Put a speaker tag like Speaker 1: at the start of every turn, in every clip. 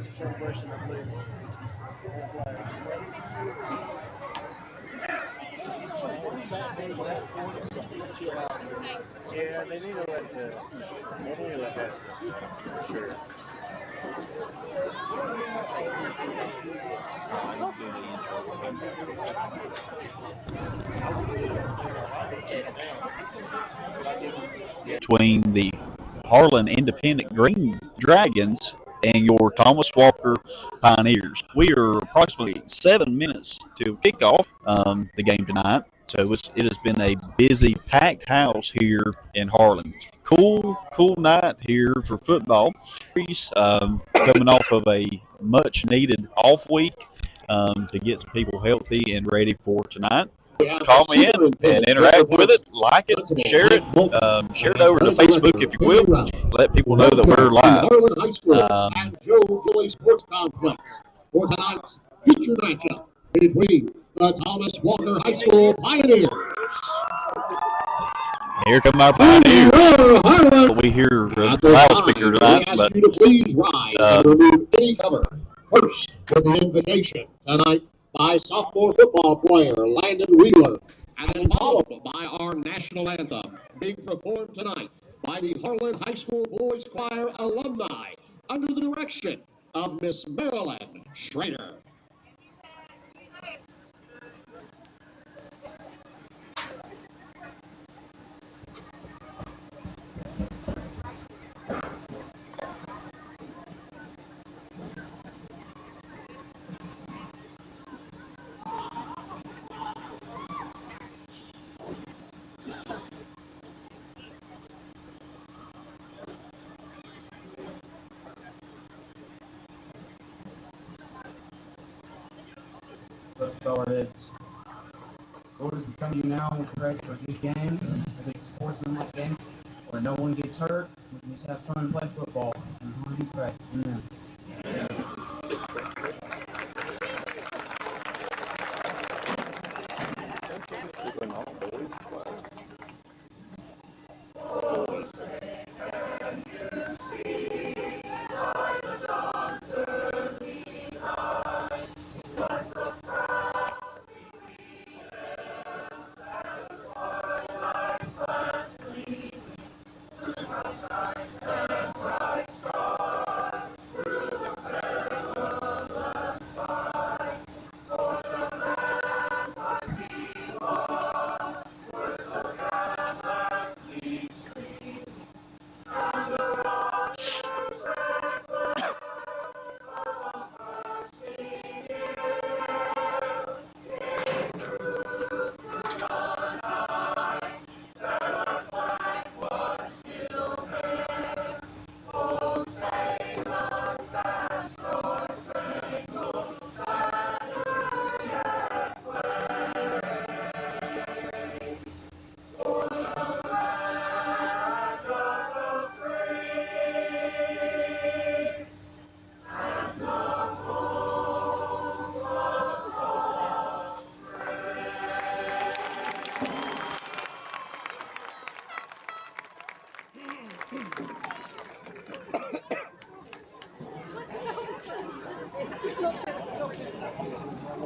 Speaker 1: special celebration, I believe. Yeah, they need to let that stuff go, for sure.
Speaker 2: Between the Harlan Independent Green Dragons and your Thomas Walker Pioneers. We are approximately 7 minutes to kick off the game tonight. So it has been a busy, packed house here in Harlan. Cool night here for football. Coming off of a much needed off week to get some people healthy and ready for tonight. Call me in and interact with it, like it, share it over to Facebook if you will. Let people know that we're live.
Speaker 3: Harlan High School and Joe Gilly Sports Complex for tonight's featured matchup between the Thomas Walker High School Pioneers.
Speaker 2: Here come our Pioneers. We hear the loudspeaker tonight.
Speaker 3: We ask you to please rise and remove any cover. First, with the invitation tonight by sophomore football player Landon Wheeler, and then followed by our national anthem being performed tonight by the Harlan High School Boys Choir alumni under the direction of Miss Marilyn Schrader.
Speaker 4: Let's bow our heads. Lord, as we come to you now, we pray for a good game, a good sportsmanlike game, where no one gets hurt. We can just have fun and play football. And we pray. Amen.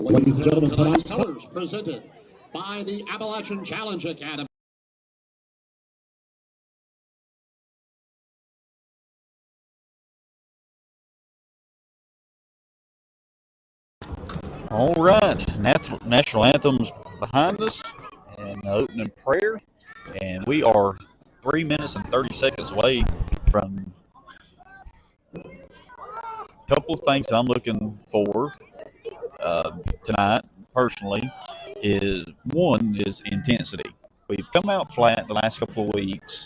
Speaker 4: Ladies and gentlemen, tonight's colors presented by the Appalachian Challenge Academy.
Speaker 2: All right, national anthem's behind us and opening prayer, and we are 3 minutes and 30 seconds away from a couple of things that I'm looking for tonight personally. One is intensity. We've come out flat the last couple of weeks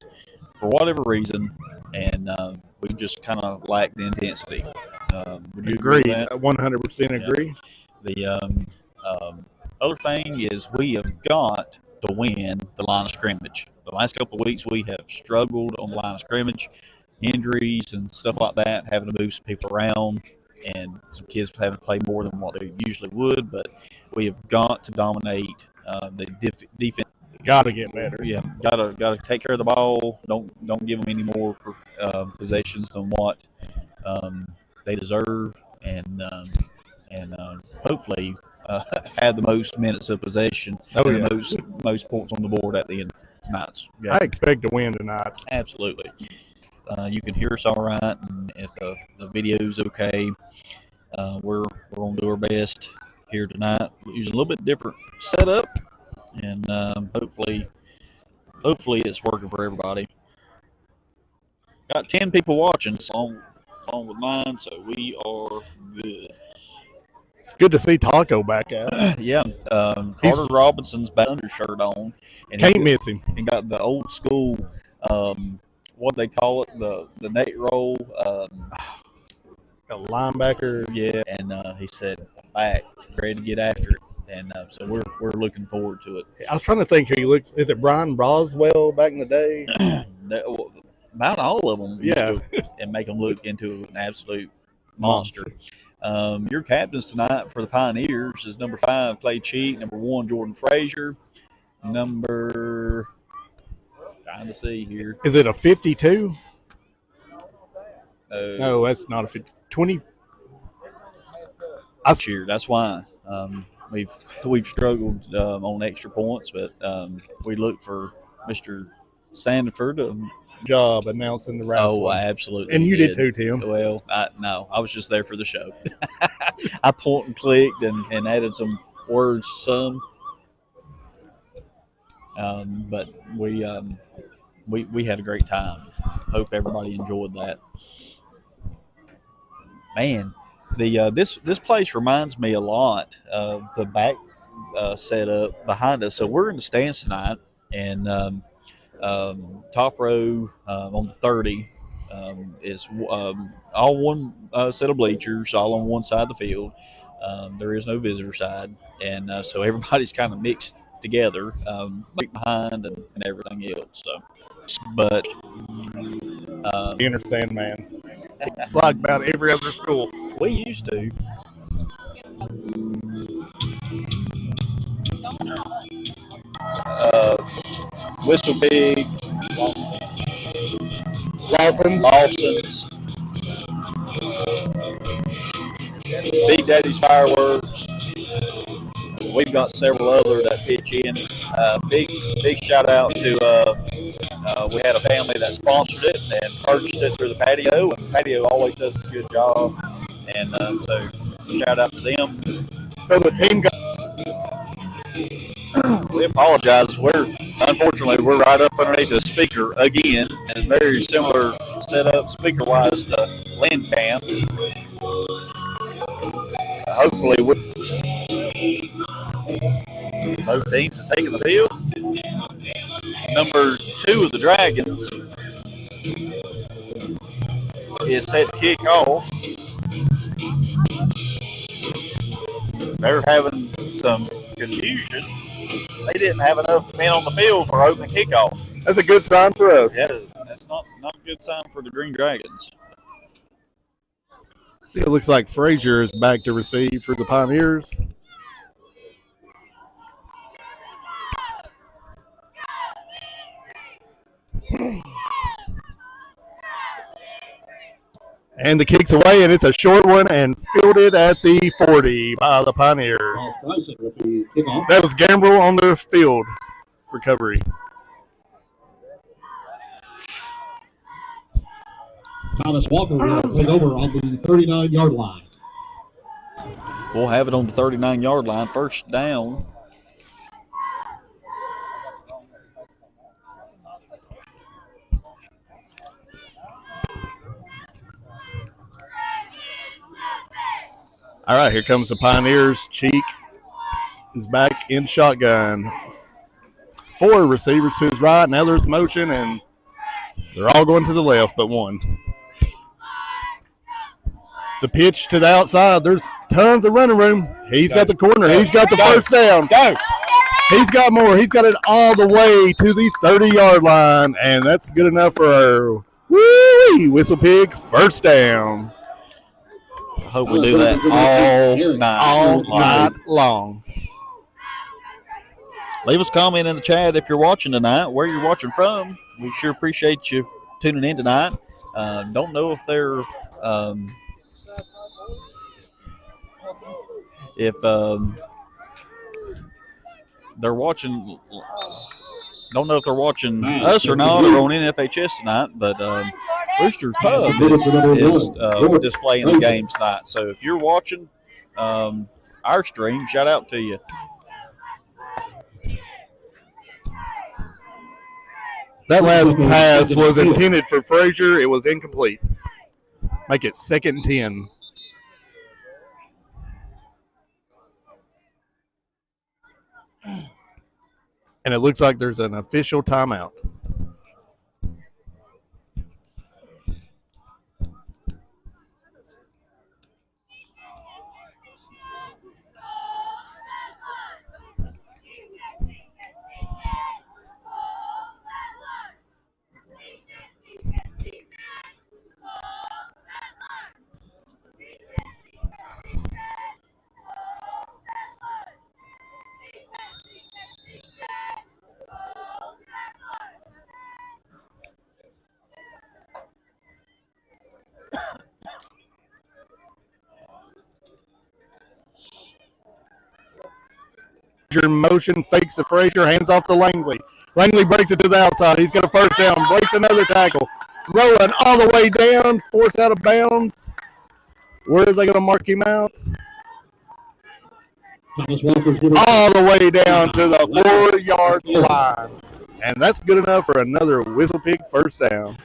Speaker 2: for whatever reason, and we just kind of lacked the intensity. Would you agree with that?
Speaker 1: 100% agree.
Speaker 2: The other thing is we have got to win the line of scrimmage. The last couple of weeks we have struggled on the line of scrimmage, injuries and stuff like that, having to move some people around, and some kids having to play more than what they usually would. But we have got to dominate the defense.
Speaker 1: Got to get better.
Speaker 2: Yeah, got to take care of the ball. Don't give them any more possessions than what they deserve, and hopefully have the most minutes of possession and the most points on the board at the end of tonight's game.
Speaker 5: I expect to win tonight.
Speaker 2: Absolutely. You can hear us all right, and if the video's okay, we're going to do our best here tonight. We're using a little bit different setup, and hopefully it's working for everybody. Got 10 people watching, along with mine, so we are good.
Speaker 5: It's good to see Taco back out.
Speaker 2: Yeah, Carter Robinson's back undershirt on, and
Speaker 5: can't miss him.
Speaker 2: He got the old school, what they call it, the net roll.
Speaker 5: A linebacker.
Speaker 2: Yeah, and he said, "I'm back, ready to get after it," and so we're looking forward to it.
Speaker 5: I was trying to think who he looks. Is it Brian Broswell back in the day?
Speaker 2: About all of them,
Speaker 5: yeah,
Speaker 2: and make them look into an absolute monster. Your captains tonight for the Pioneers is number 5, Clay Cheek, number 1, Jordan Frazier, number, trying to see here.
Speaker 5: Is it a 52?
Speaker 2: No,
Speaker 5: that's not a 50. 20.
Speaker 2: Cheer. That's why we've struggled on extra points, but we look for Mr. Sandiford to
Speaker 5: job announcing the wrestling.
Speaker 2: Oh, absolutely.
Speaker 5: And you did too, Tim.
Speaker 2: Well, no, I was just there for the show. I point and clicked and added some words, but we had a great time. Hope everybody enjoyed that. Man, this place reminds me a lot of the back setup behind us. So we're in the stands tonight, and top row on the 30 is all one set of bleachers, all on one side of the field. There is no visitor side, and so everybody's kind of mixed together, behind and everything else. So, but
Speaker 5: you understand, man. It's like about every other school.
Speaker 2: We used to. Whistle Big, Lawson's, Big Daddy's Fireworks. We've got several other that pitch in. Big shout out to we had a family that sponsored it and purchased it through the patio, and the patio always does a good job. And so shout out to them.
Speaker 5: So the team got.
Speaker 2: We apologize. Unfortunately we're right up underneath the speaker again, and very similar setup speaker-wise to Landcamp. Hopefully, both teams are taking the field. Number 2 of the Dragons is set to kick off. They're having some confusion. They didn't have enough men on the field for opening kickoff.
Speaker 5: That's a good sign for us.
Speaker 2: Yeah, that's not a good sign for the Green Dragons.
Speaker 5: See, it looks like Frazier is back to receive for the Pioneers. And the kick's away, and it's a short one and fielded at the 40 by the Pioneers. That was Gambrel on the field recovery.
Speaker 3: Thomas Walker will take over on the 39-yard line.
Speaker 2: We'll have it on the 39-yard line, first down.
Speaker 5: All right, here comes the Pioneers. Cheek is back in shotgun. 4 receivers to his right. Now there's motion, and they're all going to the left but one. It's a pitch to the outside. There's tons of running room. He's got the corner. He's got the first down.
Speaker 2: Go.
Speaker 5: He's got more. He's got it all the way to the 30-yard line, and that's good enough for our Whistle Pig first down.
Speaker 2: I hope we do that all night
Speaker 5: long.
Speaker 2: Leave us a comment in the chat if you're watching tonight, where you're watching from. We sure appreciate you tuning in tonight. Don't know if they're if they're watching, don't know if they're watching us or not or on NFHS tonight, but Rooster Pub is displaying the games tonight. So if you're watching our stream, shout out to you.
Speaker 5: That last pass was intended for Frazier. It was incomplete. Make it 2nd and 10. And it looks like there's an official timeout. Motion, fakes the Frazier, hands off to Langley. Langley breaks it to the outside. He's got a first down, breaks another tackle. Rolling all the way down, forced out of bounds. Where are they going to mark him out? All the way down to the 4-yard line. And that's good enough for another Whistle Pig first down.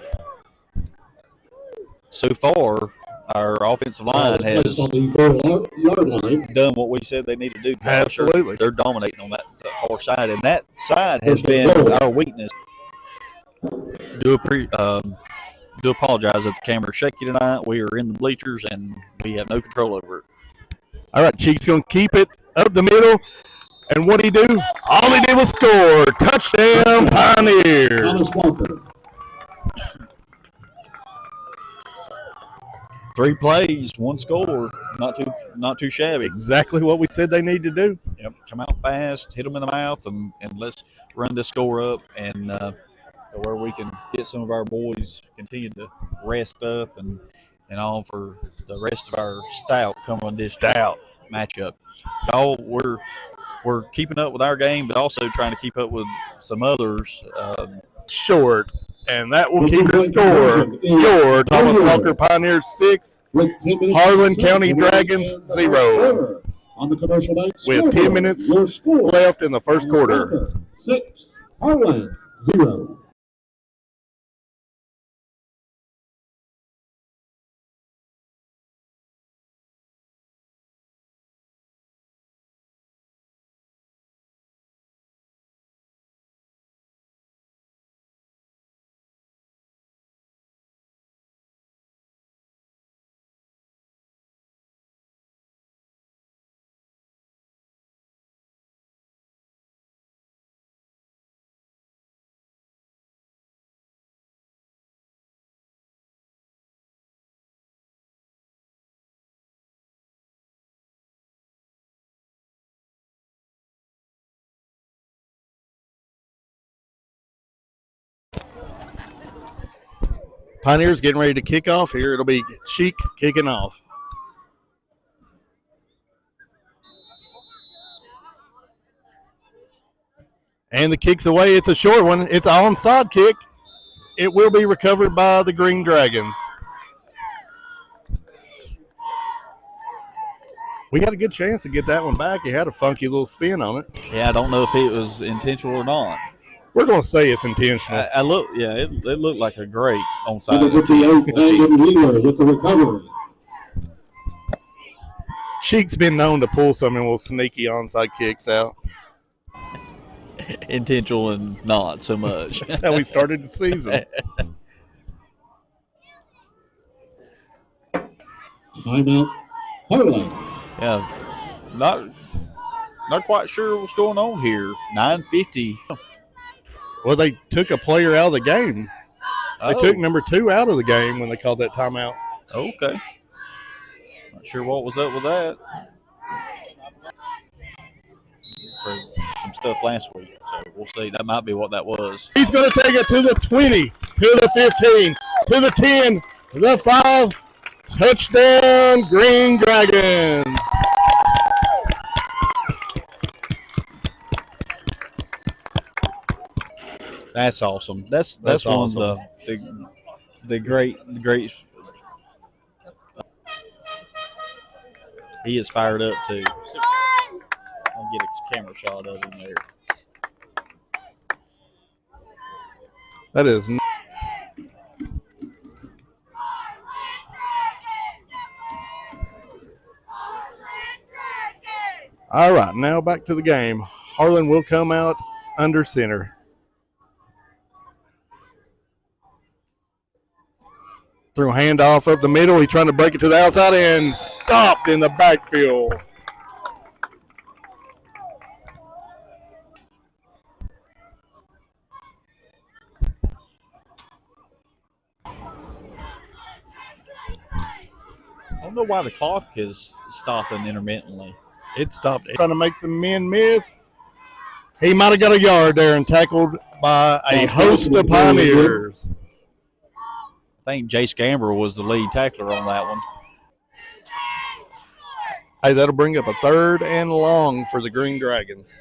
Speaker 2: So far, our offensive line has done what we said they need to do.
Speaker 5: Absolutely.
Speaker 2: They're dominating on that far side, and that side has been our weakness. Do apologize if the camera's shaky tonight. We are in the bleachers, and we have no control over it.
Speaker 5: All right, Cheek's going to keep it up the middle. And what did he do? All he did was score. Touchdown, Pioneers.
Speaker 2: 3 plays, 1 score. Not too shabby.
Speaker 5: Exactly what we said they need to do.
Speaker 2: Yep. Come out fast, hit them in the mouth, and let's run this score up, and where we can get some of our boys continue to rest up and all for the rest of our stout coming this stout matchup. Y'all, we're keeping up with our game, but also trying to keep up with some others.
Speaker 5: Short. And that will keep your score. Your Thomas Walker Pioneers 6, Harlan County Dragons 0. With 10 minutes left in the first quarter.
Speaker 3: 6, Harlan 0.
Speaker 5: Pioneers getting ready to kick off here. It'll be Cheek kicking off. And the kick's away. It's a short one. It's an onside kick. It will be recovered by the Green Dragons. We had a good chance to get that one back. It had a funky little spin on it.
Speaker 2: Yeah, I don't know if it was intentional or not.
Speaker 5: We're going to say it's intentional.
Speaker 2: It looked like a great onside.
Speaker 3: With the recovery.
Speaker 5: Cheek's been known to pull some little sneaky onside kicks out.
Speaker 2: Intentional and not so much.
Speaker 5: That's how we started the season.
Speaker 3: Timeout, Harlan.
Speaker 2: Yeah, not quite sure what's going on here. 9:50.
Speaker 5: Well, they took a player out of the game. They took number 2 out of the game when they called that timeout.
Speaker 2: Okay. Not sure what was up with that. For some stuff last week, so we'll see. That might be what that was.
Speaker 5: He's going to take it to the 20, to the 15, to the 10, to the 5, Touchdown, Green Dragons.
Speaker 2: That's awesome. That's
Speaker 5: awesome.
Speaker 2: One of the great. He is fired up too. I'll get a camera shot of him there.
Speaker 5: That is. All right, now back to the game. Harlan will come out under center. Through handoff up the middle. He's trying to break it to the outside and stopped in the backfield.
Speaker 2: I don't know why the clock is stopping intermittently.
Speaker 5: It stopped. Trying to make some men miss. He might have got a yard there and tackled by a host of Pioneers.
Speaker 2: I think Jace Gamber was the lead tackler on that one.
Speaker 5: Hey, that'll bring up a 3rd and long for the Green Dragons.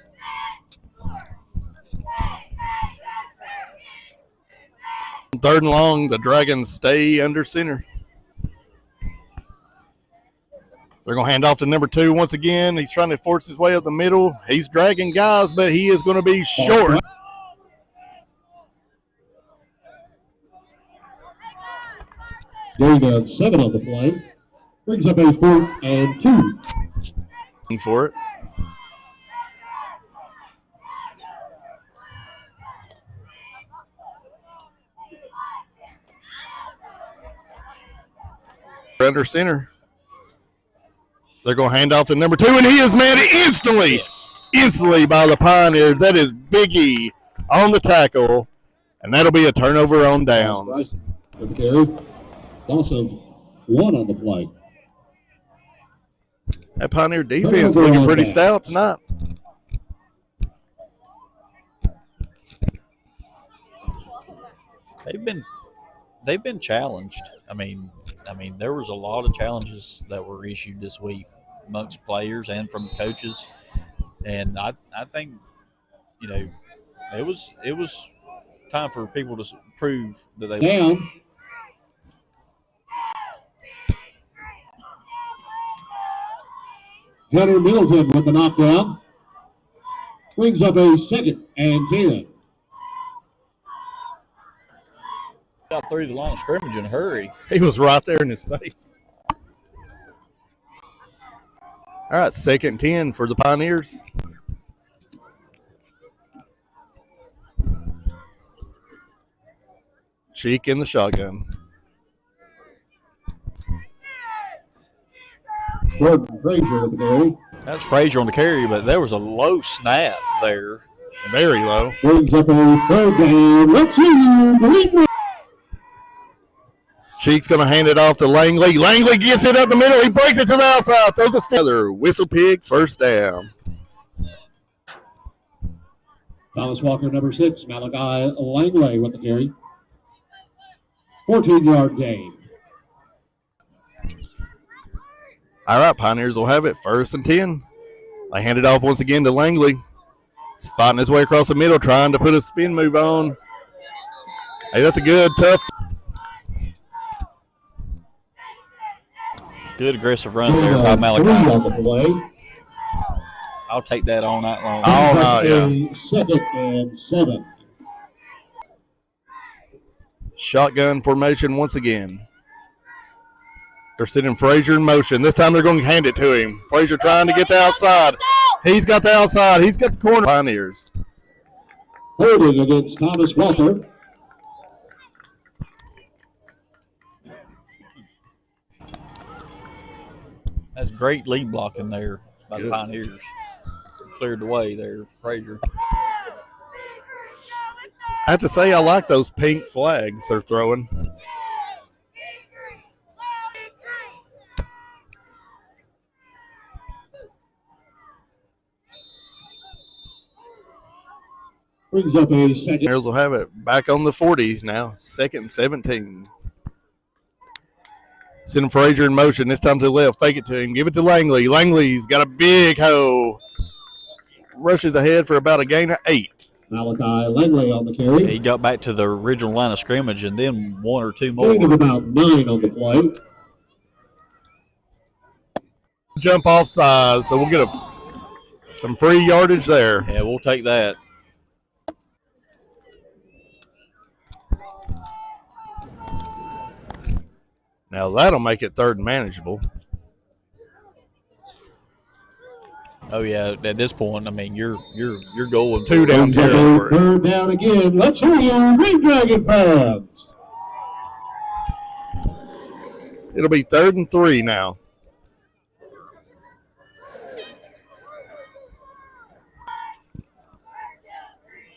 Speaker 5: Third and long, the Dragons stay under center. They're going to hand off to number 2 once again. He's trying to force his way up the middle. He's dragging guys, but he is going to be short.
Speaker 3: Gain of 7 on the play. Brings up a 4th and 2.
Speaker 5: For it. Under center. They're going to hand off to number 2, and he is met instantly by the Pioneers. That is Big E on the tackle, and that'll be a turnover on downs.
Speaker 3: Good carry. Loss of 1 on the play.
Speaker 5: That Pioneer defense looking pretty stout tonight.
Speaker 2: They've been challenged. I mean, there was a lot of challenges that were issued this week amongst players and from coaches, and I think, it was time for people to prove that they
Speaker 3: down. Hunter Middleton with the knockdown. Brings up a 2nd and 10.
Speaker 2: Got through the line of scrimmage in a hurry.
Speaker 5: He was right there in his face. All right, 2nd and 10 for the Pioneers. Cheek in the shotgun.
Speaker 3: Jordan Frazier with the carry.
Speaker 2: That's Frazier on the carry, but there was a low snap there.
Speaker 5: Very low.
Speaker 3: Brings up a 3rd down. Let's hear you.
Speaker 5: Cheek's going to hand it off to Langley. Langley gets it up the middle. He breaks it to the outside. Throws another whistle pig, 1st down.
Speaker 3: Thomas Walker, number 6. Malachi Langley with the carry. 14-yard gain.
Speaker 5: All right, Pioneers will have it 1st and 10. They hand it off once again to Langley. He's fighting his way across the middle, trying to put a spin move on. Hey, that's a good, tough.
Speaker 2: Good aggressive run there by Malachi.
Speaker 3: On the play.
Speaker 2: I'll take that all night long.
Speaker 5: All night, yeah.
Speaker 3: 2nd and 7.
Speaker 5: Shotgun formation once again. They're sending Frazier in motion. This time they're going to hand it to him. Frazier trying to get the outside. He's got the outside. He's got the corner. Pioneers.
Speaker 3: Holding against Thomas Walker.
Speaker 2: That's great lead blocking there by the Pioneers. Cleared the way there, Frazier.
Speaker 5: I have to say, I like those pink flags they're throwing.
Speaker 3: Brings up a 2nd.
Speaker 5: Pioneers will have it back on the 40 now. 2nd and 17. Sending Frazier in motion. This time to the left. Fake it to him. Give it to Langley. Langley's got a big hole. Rushes ahead for about a gain of 8.
Speaker 3: Malachi Langley on the carry.
Speaker 2: He got back to the original line of scrimmage and then 1 or 2 more.
Speaker 3: Gain of about 9 on the play.
Speaker 5: Jump off side, so we'll get some free yardage there.
Speaker 2: Yeah, we'll take that.
Speaker 5: Now that'll make it 3rd and manageable.
Speaker 2: Oh yeah, at this point, I mean you're going
Speaker 5: 2 down territory.
Speaker 3: 3rd down again. Let's hear you, Green Dragon fans.
Speaker 5: It'll be 3rd and 3 now.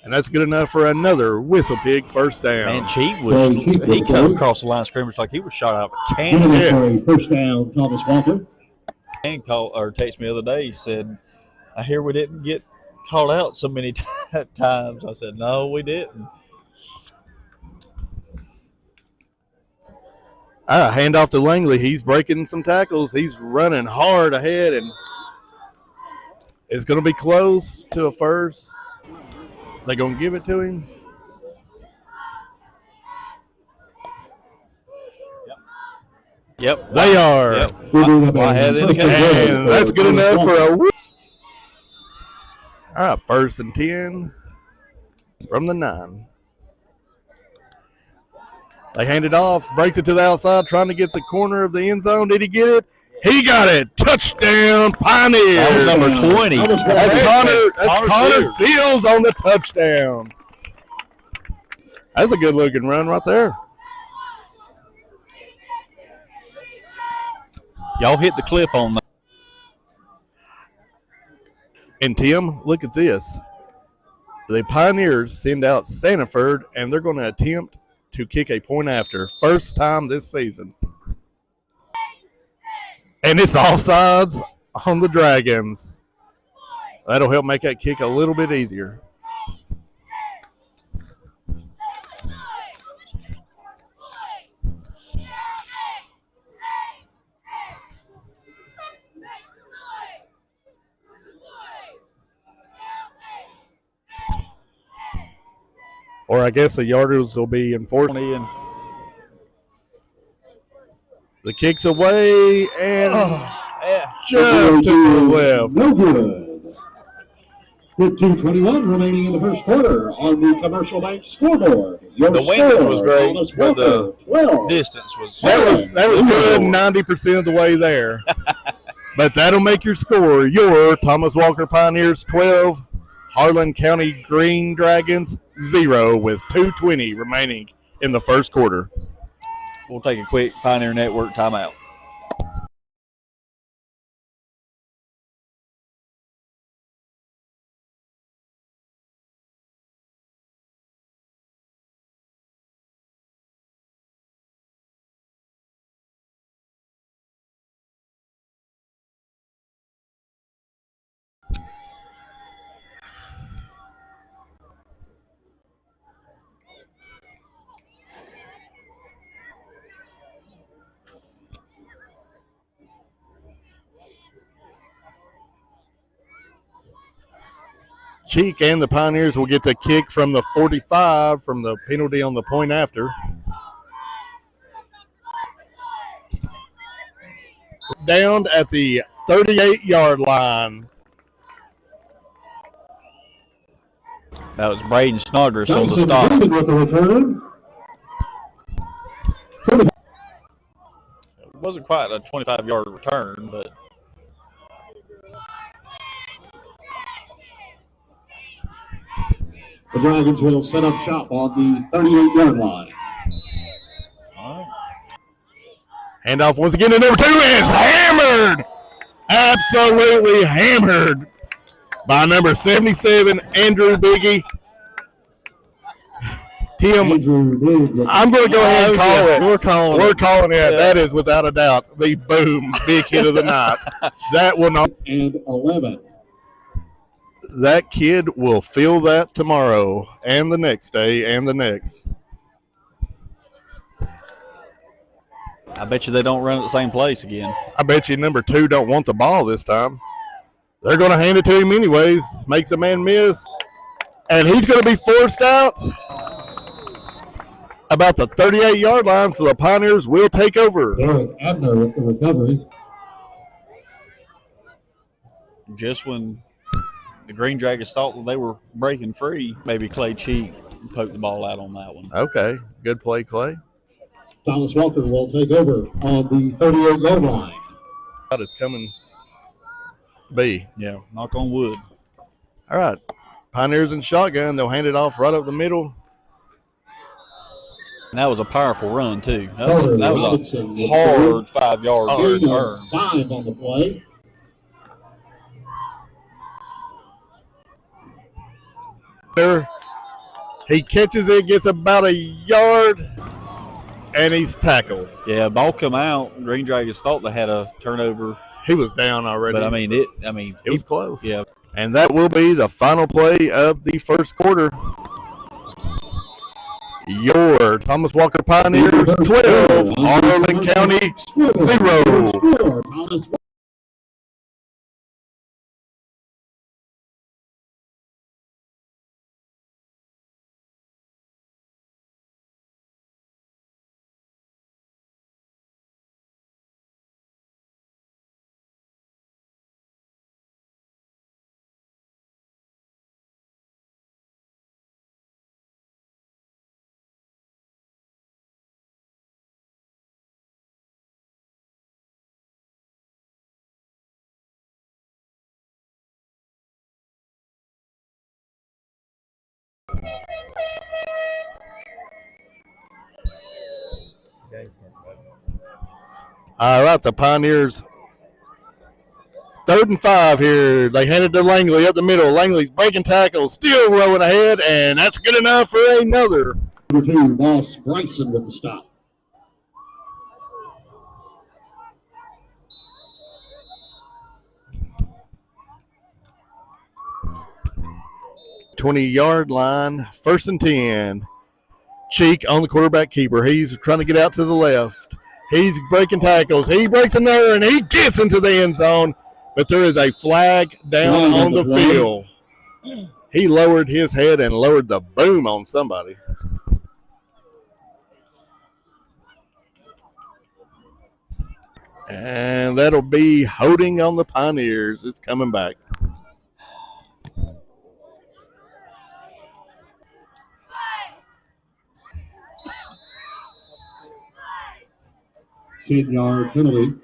Speaker 5: And that's good enough for another Whistle Pig first down.
Speaker 2: Man, he come across the line of scrimmage like he was shot out of a cannon.
Speaker 5: Yes.
Speaker 3: First down, Thomas Walker.
Speaker 2: And text me the other day. He said, "I hear we didn't get called out so many times." I said, "No, we didn't."
Speaker 5: Hand off to Langley. He's breaking some tackles. He's running hard ahead, and it's going to be close to a first. They going to give it to him?
Speaker 2: Yep.
Speaker 5: They are.
Speaker 2: Yep.
Speaker 3: I
Speaker 2: had it.
Speaker 5: And that's good enough for a. All right, 1st and 10 from the 9. They hand it off, breaks it to the outside, trying to get the corner of the end zone. Did he get it? He got it. Touchdown, Pioneers.
Speaker 2: That was number 20.
Speaker 5: That's Connor Seals on the touchdown. That's a good-looking run right there.
Speaker 2: Y'all hit the clip on that.
Speaker 5: And, Tim, look at this. The Pioneers send out Sanford, and they're going to attempt to kick a point after. First time this season. And it's offsides on the Dragons. That'll help make that kick a little bit easier. Or I guess the yarders will be enforced.
Speaker 2: And
Speaker 5: The kick's away and just to the left.
Speaker 3: No good. With 2:21 remaining in the first quarter on the Commercial Bank scoreboard. Your
Speaker 2: the windage was great,
Speaker 3: Thomas
Speaker 2: but the
Speaker 3: Walker, 12.
Speaker 2: distance was.
Speaker 5: That was good 90% of the way there. But that'll make your score. Your Thomas Walker Pioneers 12, Harlan County Green Dragons 0 with 2:20 remaining in the first quarter.
Speaker 2: We'll take a quick Pioneer Network timeout.
Speaker 5: Cheek and the Pioneers will get the kick from the 45 from the penalty on the point after. Down at the 38-yard line.
Speaker 2: That was Braden Snodgrass on the
Speaker 3: Johnson
Speaker 2: stop.
Speaker 3: with the return.
Speaker 2: It wasn't quite a 25-yard return, but
Speaker 3: The Dragons will set up shop on the 38-yard line.
Speaker 5: Handoff once again to number 2 is hammered. Absolutely hammered by number 77, Andrew Biggie. Tim, I'm going to go ahead and call it. We're calling it.
Speaker 2: Yeah.
Speaker 5: That is without a doubt the boom big hit of the night. That will not.
Speaker 3: And 11.
Speaker 5: That kid will feel that tomorrow and the next day and the next.
Speaker 2: I bet you they don't run at the same place again.
Speaker 5: I bet you number 2 don't want the ball this time. They're going to hand it to him anyways. Makes a man miss. And he's going to be forced out about the 38-yard line, so the Pioneers will take over.
Speaker 3: Derek Abner with the recovery.
Speaker 2: Just when the Green Dragons thought that they were breaking free, maybe Clay Cheek poked the ball out on that one.
Speaker 5: Okay, good play, Clay.
Speaker 3: Thomas Walker will take over on the 38-yard line.
Speaker 5: That is coming B.
Speaker 2: Yeah, knock on wood.
Speaker 5: All right, Pioneers in shotgun. They'll hand it off right up the middle.
Speaker 2: And that was a powerful run, too. That was a hard 5-yard turn.
Speaker 3: 5 on the play.
Speaker 5: There, he catches it, gets about a yard, and he's tackled.
Speaker 2: Yeah, ball come out. Green Dragons thought they had a turnover.
Speaker 5: He was down already.
Speaker 2: But
Speaker 5: it was close.
Speaker 2: Yeah.
Speaker 5: And that will be the final play of the first quarter. Your Thomas Walker Pioneers 12, Harlan County 0.
Speaker 3: Thomas
Speaker 5: All right, the Pioneers 3rd and 5 here. They hand it to Langley up the middle. Langley's breaking tackles, still rolling ahead, and that's good enough for another.
Speaker 3: Number 2, Moss Bryson with the stop.
Speaker 5: $20-yard line, 1st and 10. Cheek on the quarterback keeper. He's trying to get out to the left. He's breaking tackles. He breaks another, and he gets into the end zone. But there is a flag down on the field. He lowered his head and lowered the boom on somebody. And that'll be holding on the Pioneers. It's coming back.
Speaker 3: Yard penalty.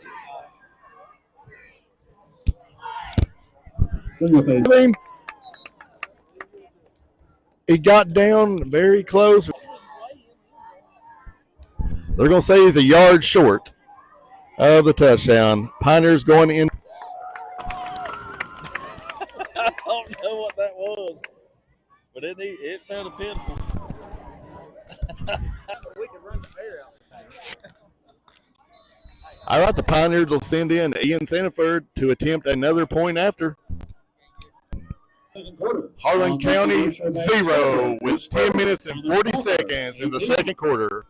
Speaker 5: He got down very close. They're going to say he's a yard short of the touchdown. Pioneers going in.
Speaker 2: I don't know what that was, but it sounded pitiful. We could run the air out.
Speaker 5: All right, the Pioneers will send in Ian Sanford to attempt another point after. Harlan County 0 with 10 minutes and 40 seconds in the second quarter.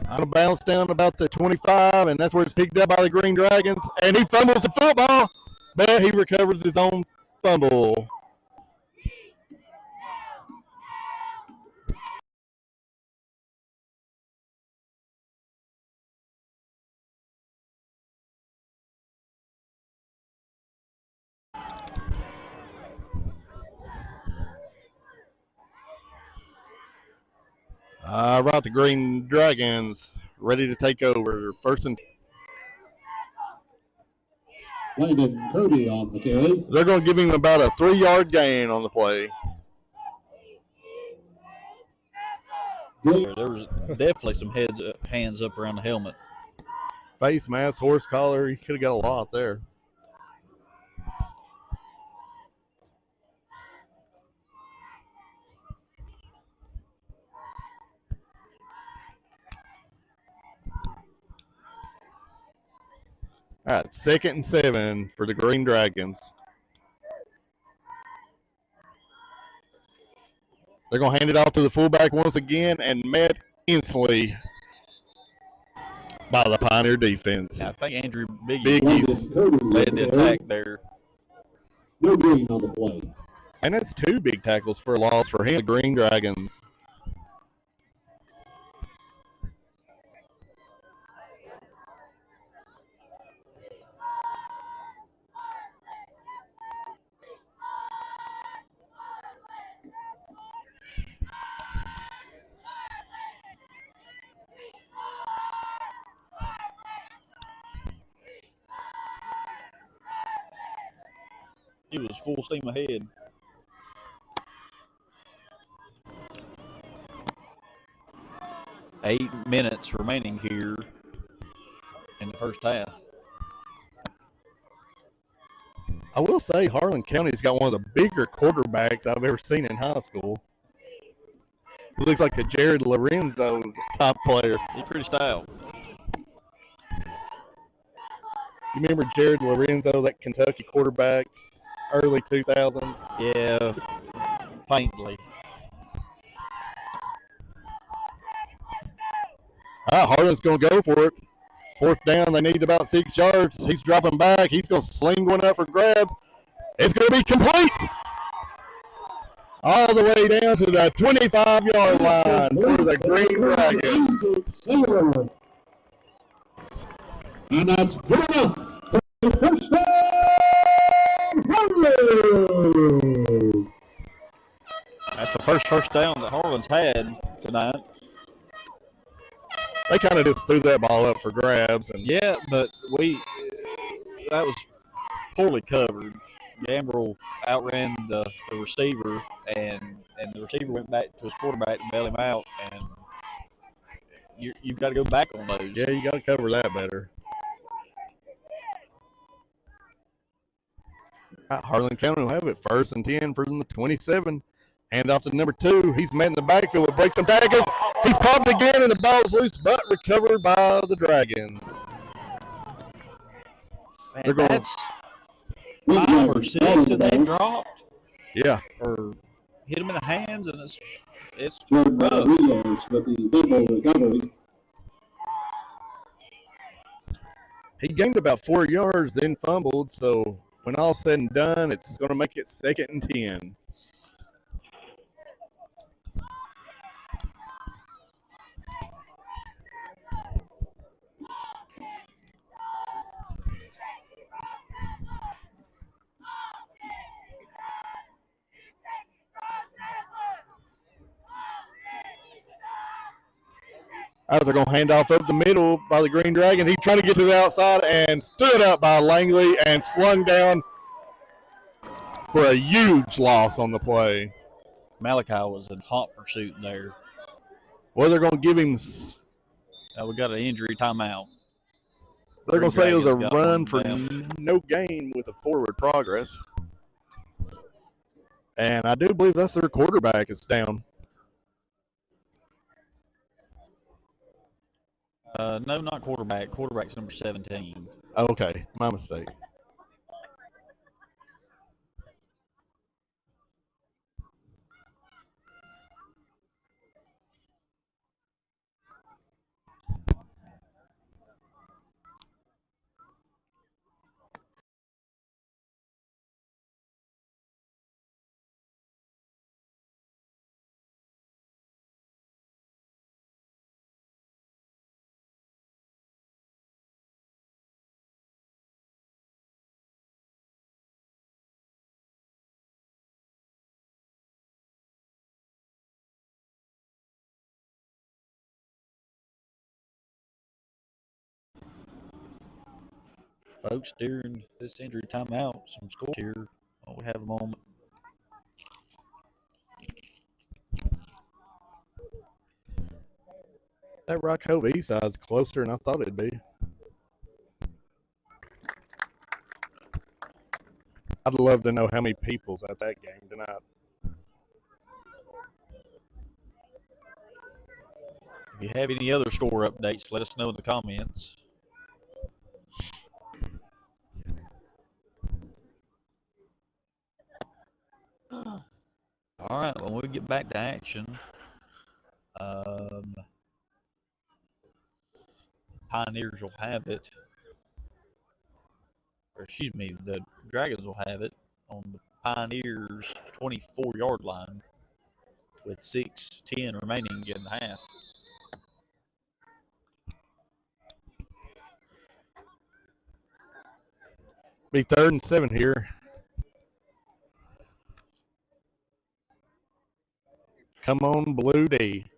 Speaker 5: On a bounce down about the 25, and that's where it's picked up by the Green Dragons. And he fumbles the football, but he recovers his own fumble. All right, the Green Dragons ready to take over. 1st and
Speaker 3: Landon Cody on the carry.
Speaker 5: they're going to give him about a 3-yard gain on the play.
Speaker 2: There was definitely some hands up around the helmet.
Speaker 5: Face mask, horse collar. He could have got a lot there. All right, 2nd and 7 for the Green Dragons. They're going to hand it off to the fullback once again and met instantly by the Pioneer defense.
Speaker 2: I think Andrew
Speaker 5: Biggie's
Speaker 2: led the attack there.
Speaker 3: No green on the play.
Speaker 5: And that's 2 big tackles for a loss for him, the Green Dragons.
Speaker 2: He was full steam ahead. Eight minutes remaining here in the first half.
Speaker 5: I will say Harlan County's got one of the bigger quarterbacks I've ever seen in high school. He looks like a Jared Lorenzo type player.
Speaker 2: He's pretty stout.
Speaker 5: You remember Jared Lorenzo, that Kentucky quarterback, early 2000s?
Speaker 2: Yeah, faintly.
Speaker 5: All right, Harlan's going to go for it. 4th down, they need about 6 yards. He's dropping back. He's going to sling one up for grabs. It's going to be complete. All the way down to the 25-yard line for the Green Dragons.
Speaker 3: And that's good enough for the first down.
Speaker 2: That's the first down that Harlan's had tonight.
Speaker 5: They kind of just threw that ball up for grabs. And
Speaker 2: Yeah, but that was poorly covered. Gambrel outran the receiver, and the receiver went back to his quarterback and bailed him out. And you've got to go back on those.
Speaker 5: yeah, you got to cover that better. All right, Harlan County will have it 1st and 10 from the 27. Hand off to number 2. He's met in the backfield. Breaks some tackles. He's popped again, and the ball's loose, but recovered by the Dragons.
Speaker 2: Man, that's 5 or 6 that they dropped.
Speaker 5: Yeah.
Speaker 2: Or hit him in the hands, and it's
Speaker 3: Jordan
Speaker 2: rough.
Speaker 3: Rodriguez with the fumble recovery.
Speaker 5: He gained about 4 yards, then fumbled. So when all's said and done, it's going to make it 2nd and 10. All right, they're going to hand off up the middle by the Green Dragon. He tried to get to the outside and stood up by Langley and slung down for a huge loss on the play.
Speaker 2: Malachi was in hot pursuit there.
Speaker 5: Well, they're going to give him.
Speaker 2: We got an injury timeout.
Speaker 5: They're going to say it was a
Speaker 2: Dragons got
Speaker 5: run
Speaker 2: one
Speaker 5: for
Speaker 2: down.
Speaker 5: no gain with a forward progress. And I do believe that's their quarterback is down.
Speaker 2: No, not quarterback. Quarterback's number 17.
Speaker 5: Okay, my mistake.
Speaker 2: Folks, during this injury timeout, some scores here. We have a moment.
Speaker 5: That Rock Cove East side is closer than I thought it'd be. I'd love to know how many people's at that game tonight.
Speaker 2: If you have any other score updates, let us know in the comments. All right, when we get back to action, Pioneers will have it, or excuse me, the Dragons will have it on the Pioneers' 24-yard line with 6:10 remaining in the half.
Speaker 5: Be 3rd and 7 here. Come on, Blue D.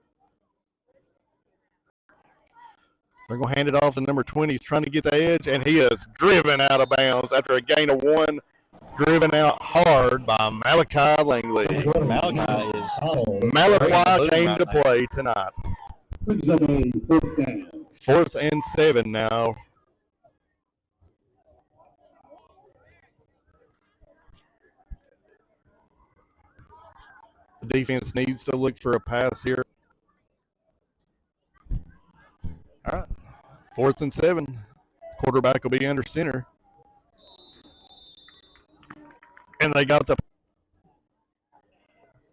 Speaker 5: They're going to hand it off to number 20. He's trying to get the edge, and he is driven out of bounds after a gain of 1. Driven out hard by Malachi Langley. Malachi came to play tonight. 4th and 7 now. The defense needs to look for a pass here. All right, 4th and 7. Quarterback will be under center. And they got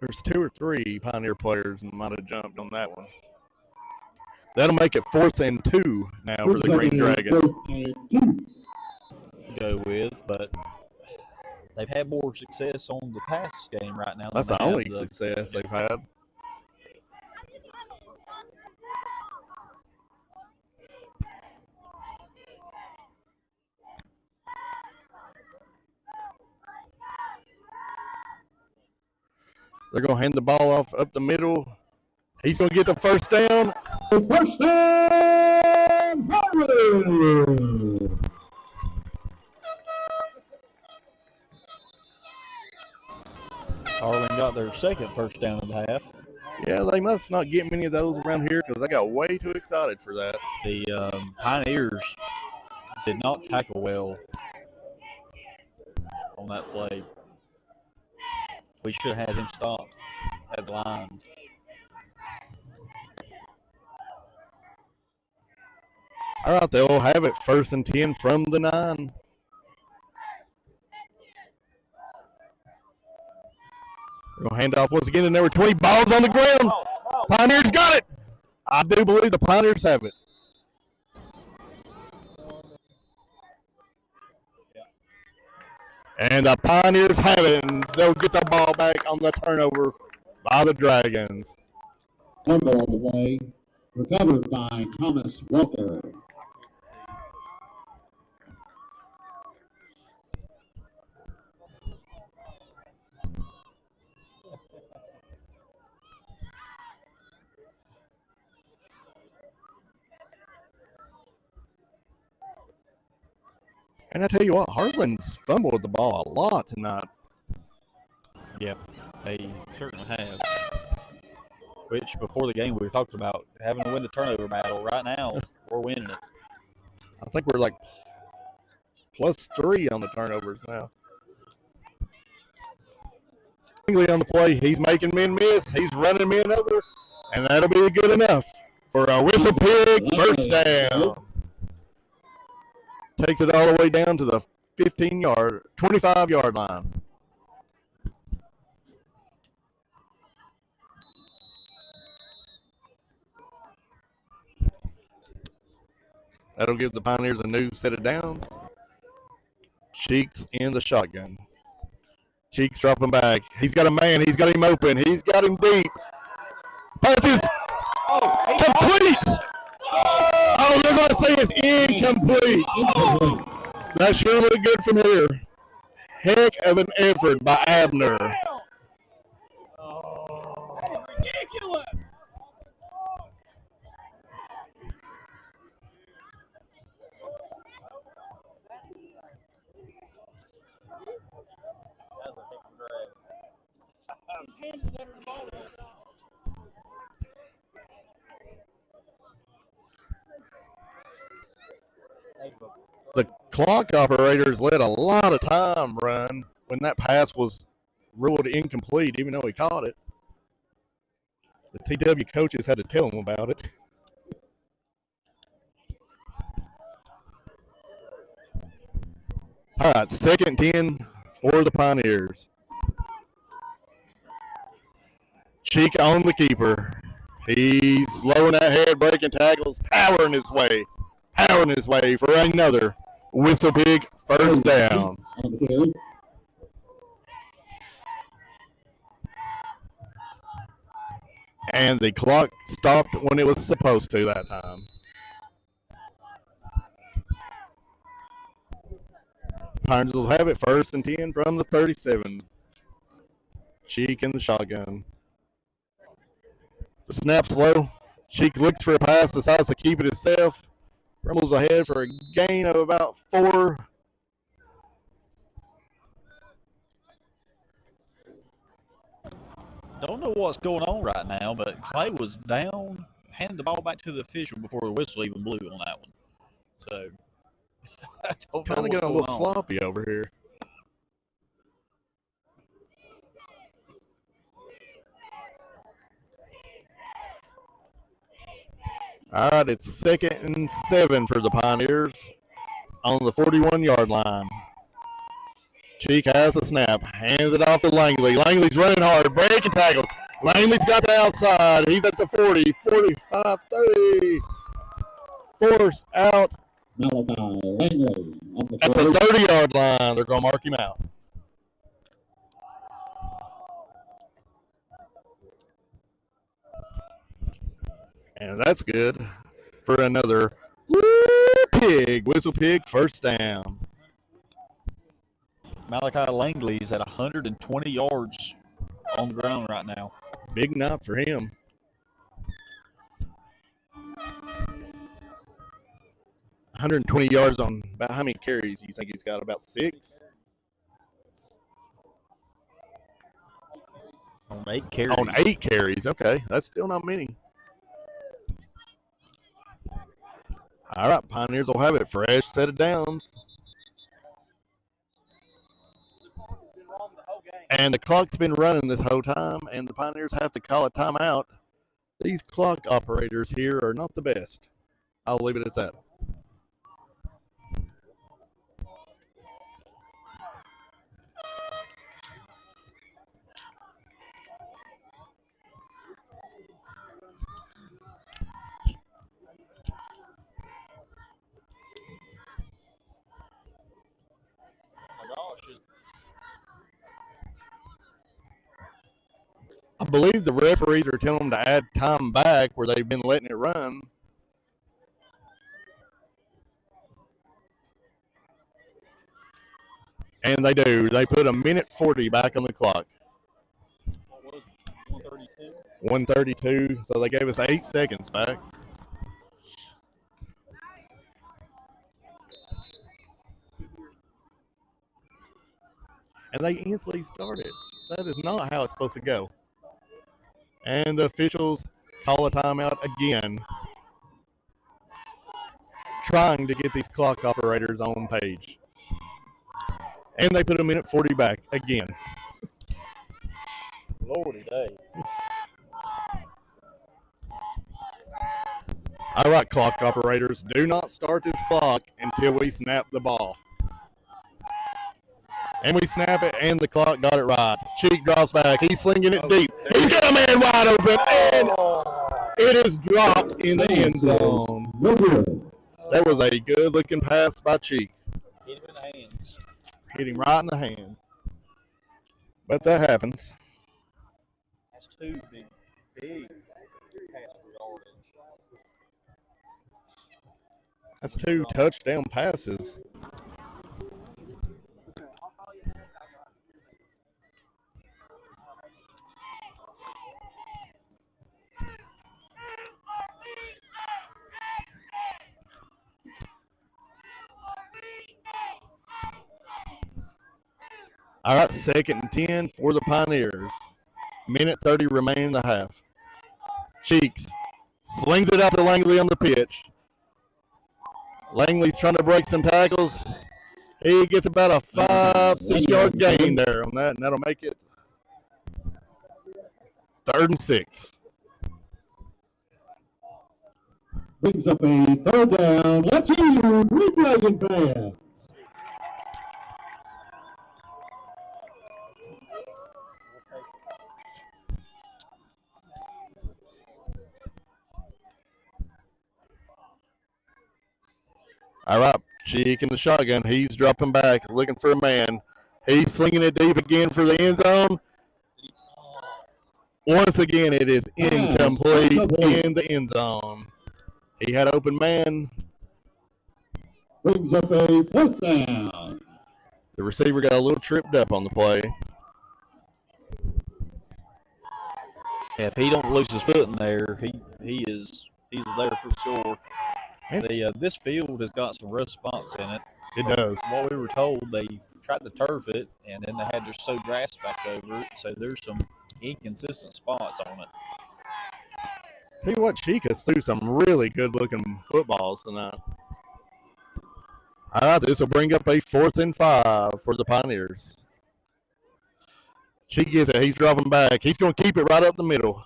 Speaker 5: there's 2 or 3 Pioneer players and might have jumped on that one. That'll make it 4th and 2 now for the Green Dragons.
Speaker 2: Go with, but they've had more success on the pass game right now.
Speaker 5: That's the only success they've had. They're going to hand the ball off up the middle. He's going to get the first down.
Speaker 3: First down, Harlan.
Speaker 2: Harlan got their second first down of the half.
Speaker 5: Yeah, they must not get many of those around here because I got way too excited for that.
Speaker 2: The Pioneers did not tackle well on that play. We should have had him stop at the line.
Speaker 5: All right, they'll have it 1st and 10 from the 9. We're going to hand off once again to number 20. Ball's on the ground. Pioneers got it. I do believe the Pioneers have it. And the Pioneers have it, and they'll get the ball back on the turnover by the Dragons.
Speaker 3: Fumble on the way, recovered by Thomas Walker.
Speaker 5: And I tell you what, Harlan's fumbled the ball a lot tonight.
Speaker 2: Yep, they certainly have. Which, before the game, we talked about having to win the turnover battle. Right now, we're winning it.
Speaker 5: I think we're like +3 on the turnovers now. Langley on the play. He's making men miss. He's running men over. And that'll be good enough for a Whistle Pigs first down. Takes it all the way down to the 25-yard line. That'll give the Pioneers a new set of downs. Cheeks in the shotgun. Cheeks dropping back. He's got a man. He's got him open. He's got him deep. Passes. Complete. Oh, they're going to say it's incomplete. That sure looked good from here. Heck of an effort by Abner.
Speaker 2: Ridiculous.
Speaker 5: The clock operators let a lot of time run when that pass was ruled incomplete, even though he caught it. The TW coaches had to tell him about it. All right, 2nd and 10 for the Pioneers. Cheek on the keeper. He's slowing that head, breaking tackles, powering his way for another whistle pig first down. And the clock stopped when it was supposed to that time. Pirates will have it 1st and 10 from the 37. Cheek in the shotgun. The snap's low. Cheek looks for a pass, decides to keep it himself. Rumbles ahead for a gain of about 4.
Speaker 2: Don't know what's going on right now, but Clay was down, handed the ball back to the official before the whistle even blew on that one. So,
Speaker 5: It's kind of getting a little sloppy over here. All right, it's 2nd and 7 for the Pioneers on the 41-yard line. Cheek has a snap, hands it off to Langley. Langley's running hard, breaking tackles. Langley's got the outside. He's at the 40, 45, 30. Forced out at the 30-yard line. They're going to mark him out. And that's good for another whistle pig first down.
Speaker 2: Malachi Langley's at 120 yards on the ground right now.
Speaker 5: Big night for him. $120 yards on about how many carries? You think he's got about 6?
Speaker 2: On 8 carries.
Speaker 5: On 8 carries. Okay, that's still not many. All right, Pioneers will have it. Fresh set of downs. And the clock's been running this whole time, and the Pioneers have to call a timeout. These clock operators here are not the best. I'll leave it at that. I believe the referees are telling them to add time back where they've been letting it run. And they do. They put 1:40 back on the clock.
Speaker 2: 132.
Speaker 5: 132. So they gave us 8 seconds back. And they instantly started. That is not how it's supposed to go. And the officials call a timeout again, trying to get these clock operators on page. And they put 1:40 back again.
Speaker 2: Lordy day.
Speaker 5: All right, clock operators, do not start this clock until we snap the ball. And we snap it, and the clock got it right. Cheek drops back. He's slinging it deep. He's got a man wide open, and it is dropped in the end zone. That was a good-looking pass by Cheek.
Speaker 2: Hit him in the hands.
Speaker 5: Hit him right in the hand. But that happens.
Speaker 2: That's 2 big pass for yardage.
Speaker 5: That's 2 touchdown passes. All right, 2nd and 10 for the Pioneers. 1:30 remaining in the half. Cheeks slings it out to Langley on the pitch. Langley's trying to break some tackles. He gets about a 5-6 yard gain there on that, and that'll make it 3rd and 6.
Speaker 3: Brings up a 3rd down. Let's hear you, Blue Dragon fans.
Speaker 5: All right, Cheek in the shotgun. He's dropping back, looking for a man. He's slinging it deep again for the end zone. Once again, it is incomplete in the end zone. He had open man.
Speaker 3: Brings up a 4th down.
Speaker 5: The receiver got a little tripped up on the play.
Speaker 2: If he don't lose his foot in there, he's there for sure. This field has got some rough spots in it.
Speaker 5: It does.
Speaker 2: What we were told, they tried to turf it, and then they had to sow grass back over it. So there's some inconsistent spots on it.
Speaker 5: Tell you what, Chica's threw some really good-looking footballs tonight. All right, this will bring up a 4th and 5 for the Pioneers. Cheek gets it. He's dropping back. He's going to keep it right up the middle.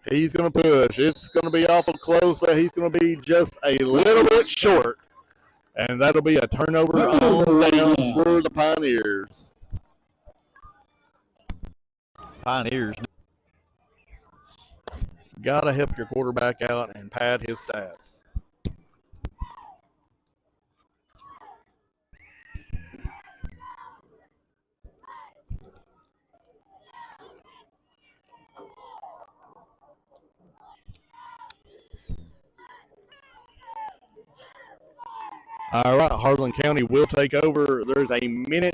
Speaker 5: He's going to push. It's going to be awful close, but he's going to be just a little bit short. And that'll be a turnover on downs for the Pioneers.
Speaker 2: Pioneers.
Speaker 5: Got to help your quarterback out and pad his stats. All right, Harlan County will take over. There's a minute.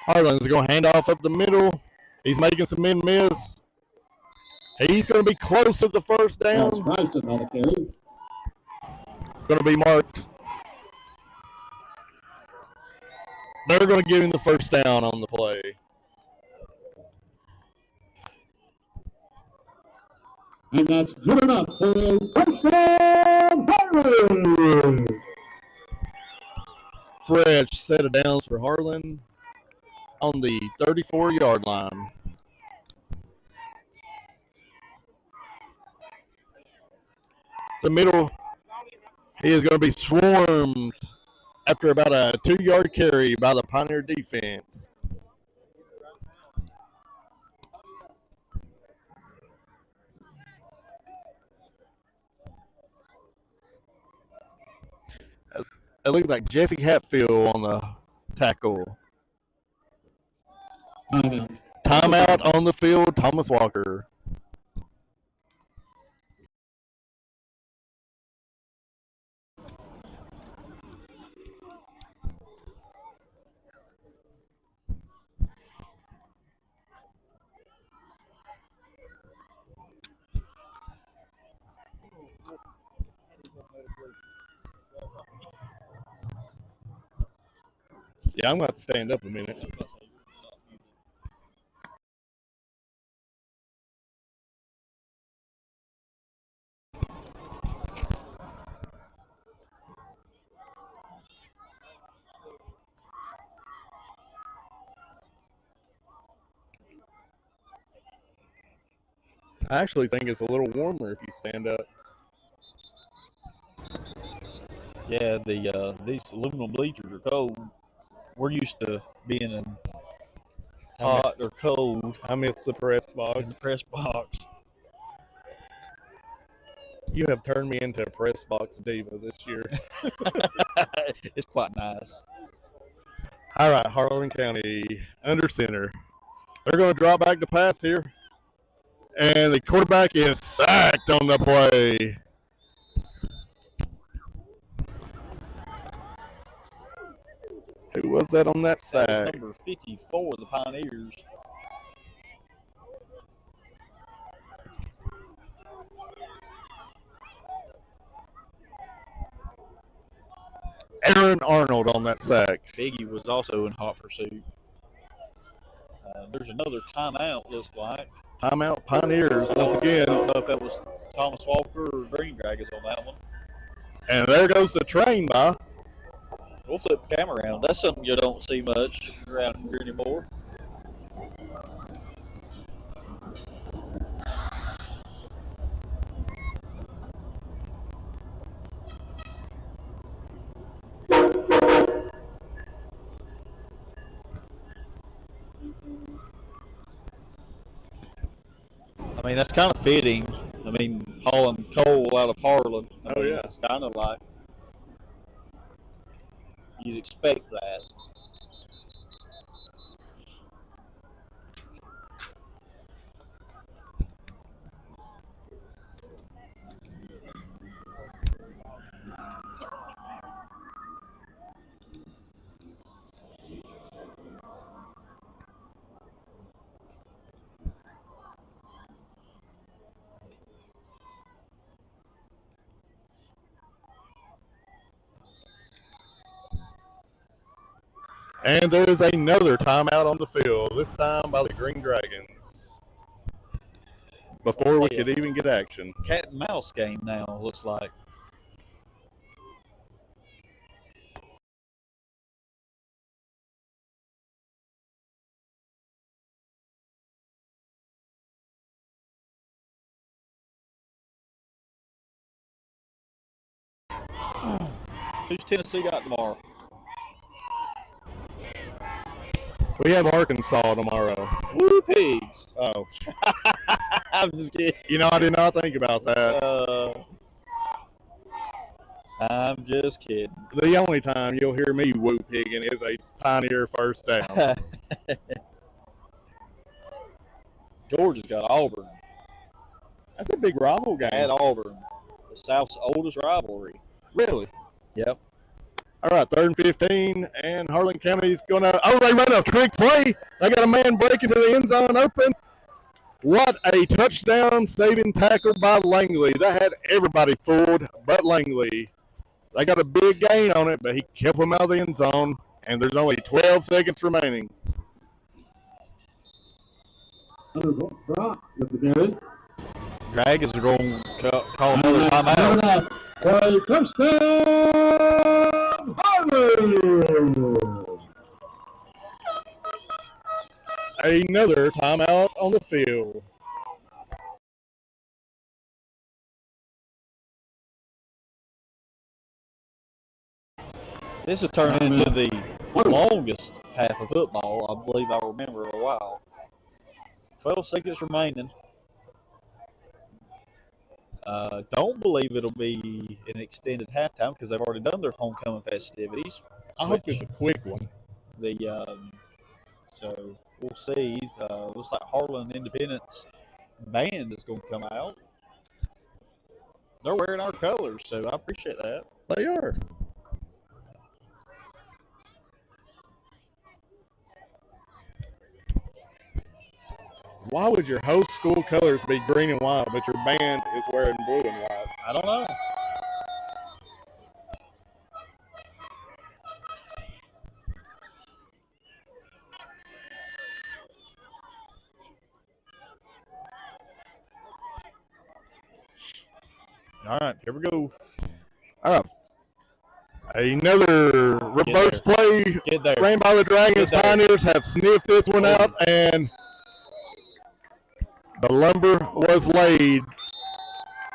Speaker 5: Harlan's going to hand off up the middle. He's making some men miss. He's going to be close to the 1st down.
Speaker 3: That's Bryson on the carry.
Speaker 5: Going to be marked. They're going to give him the 1st down on the play.
Speaker 3: And that's good enough for a 1st down. Harlan.
Speaker 5: Fresh set of downs for Harlan on the 34-yard line. The middle, he is going to be swarmed after about a 2-yard carry by the Pioneer defense. It looks like Jesse Hatfield on the tackle. Timeout on the field, Thomas Walker. Yeah, I'm going to have to stand up a minute. I actually think it's a little warmer if you stand up.
Speaker 2: Yeah, these aluminum bleachers are cold. We're used to being in hot or cold.
Speaker 5: I miss the press
Speaker 2: In
Speaker 5: box.
Speaker 2: the press box.
Speaker 5: You have turned me into a press box diva this year.
Speaker 2: It's quite nice.
Speaker 5: All right, Harlan County under center. They're going to drop back to pass here. And the quarterback is sacked on the play. Who was that on that
Speaker 2: That
Speaker 5: sack?
Speaker 2: was number 54 of the Pioneers.
Speaker 5: Aaron Arnold on that sack.
Speaker 2: Biggie was also in hot pursuit. There's another timeout, looks like.
Speaker 5: Timeout Pioneers once
Speaker 2: I
Speaker 5: again.
Speaker 2: don't know if that was Thomas Walker or Green Dragons on that one.
Speaker 5: And there goes the train by.
Speaker 2: We'll flip the camera around. That's something you don't see much around here anymore. I mean, that's kind of fitting. I mean, hauling coal out of Harlan. I mean,
Speaker 5: yeah.
Speaker 2: It's kind of like you'd expect that.
Speaker 5: And there is another timeout on the field, this time by the Green Dragons. Before we could even get action.
Speaker 2: Cat and mouse game now, looks like. Who's Tennessee got tomorrow?
Speaker 5: We have Arkansas tomorrow.
Speaker 2: Woo pigs!
Speaker 5: Oh,
Speaker 2: I'm just kidding.
Speaker 5: you know, I did not think about that.
Speaker 2: I'm just kidding.
Speaker 5: The only time you'll hear me woo pigging is a Pioneer first down.
Speaker 2: Georgia's got Auburn.
Speaker 5: That's a big rival game.
Speaker 2: At Auburn, the South's oldest rivalry.
Speaker 5: Really?
Speaker 2: Yep.
Speaker 5: All right, 3rd and 15, and Harlan County's going to – oh, they run a trick play. They got a man breaking to the end zone open. What a touchdown saving tackle by Langley. That had everybody fooled but Langley. They got a big gain on it, but he kept them out of the end zone, and there's only 12 seconds remaining.
Speaker 2: Dragons are going to call another timeout.
Speaker 3: For touchdown, Harlan!
Speaker 5: Another timeout on the field.
Speaker 2: This has turned into the longest half of football I believe I remember in a while. 12 seconds remaining. Don't believe it'll be an extended halftime because they've already done their homecoming festivities.
Speaker 5: I hope it's a quick one.
Speaker 2: So we'll see. Looks like Harlan Independence band is going to come out. They're wearing our colors, so I appreciate that.
Speaker 5: They are. Why would your host school colors be green and white, but your band is wearing blue and white?
Speaker 2: I don't know. All right, here we go.
Speaker 5: All right. Another reverse play ran by the Dragons. Pioneers have sniffed this one out, and the lumber was laid.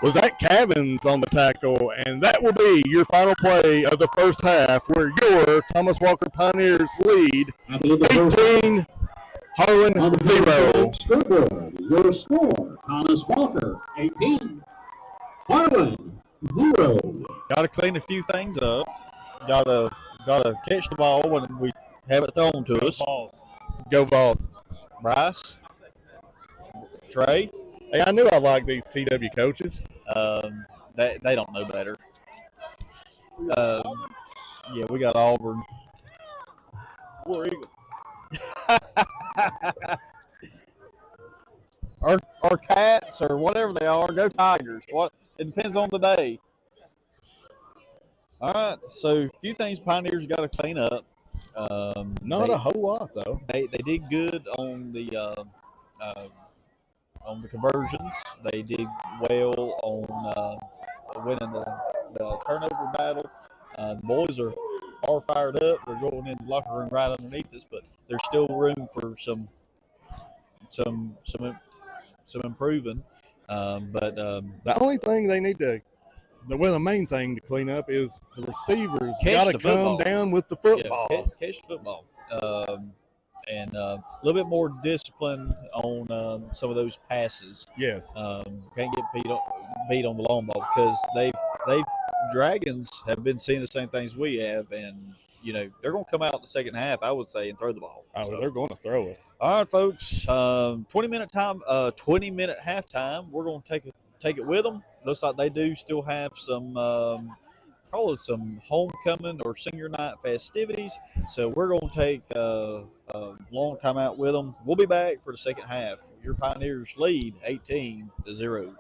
Speaker 5: Was that Cavins on the tackle? And that will be your final play of the first half, where your Thomas Walker Pioneers lead 18, Harlan 0.
Speaker 3: Scoreboard, your score, Thomas Walker, 18. Harlan, 0.
Speaker 2: Got to clean a few things up. Got to catch the ball when we have it thrown to us.
Speaker 5: Go Vols.
Speaker 2: Bryce, Trey.
Speaker 5: Hey, I knew I liked these TW coaches.
Speaker 2: They don't know better. Yeah, we got Auburn. War Eagle. or Cats or whatever they are. Go Tigers. It depends on the day. All right, so a few things Pioneers got to clean up.
Speaker 5: Not a whole lot though.
Speaker 2: They did good on the conversions. They did well on winning the turnover battle. The boys are fired up. They're going into the locker room right underneath us, but there's still room for some improving.
Speaker 5: The only thing they need to, the main thing to clean up is the receivers
Speaker 2: Catch
Speaker 5: got to
Speaker 2: the
Speaker 5: come
Speaker 2: football.
Speaker 5: down with the football.
Speaker 2: Catch the football. And a little bit more discipline on some of those passes.
Speaker 5: Yes.
Speaker 2: Can't get beat on the long ball because they've Dragons have been seeing the same things we have, and they're going to come out in the second half, I would say, and throw the ball.
Speaker 5: Oh, so they're going to throw it.
Speaker 2: All right, folks. 20-minute time. 20-minute halftime. We're going to take it with them. Looks like they do still have some. Call it some homecoming or senior night festivities. So we're going to take a long time out with them. We'll be back for the second half. Your Pioneers lead 18-0.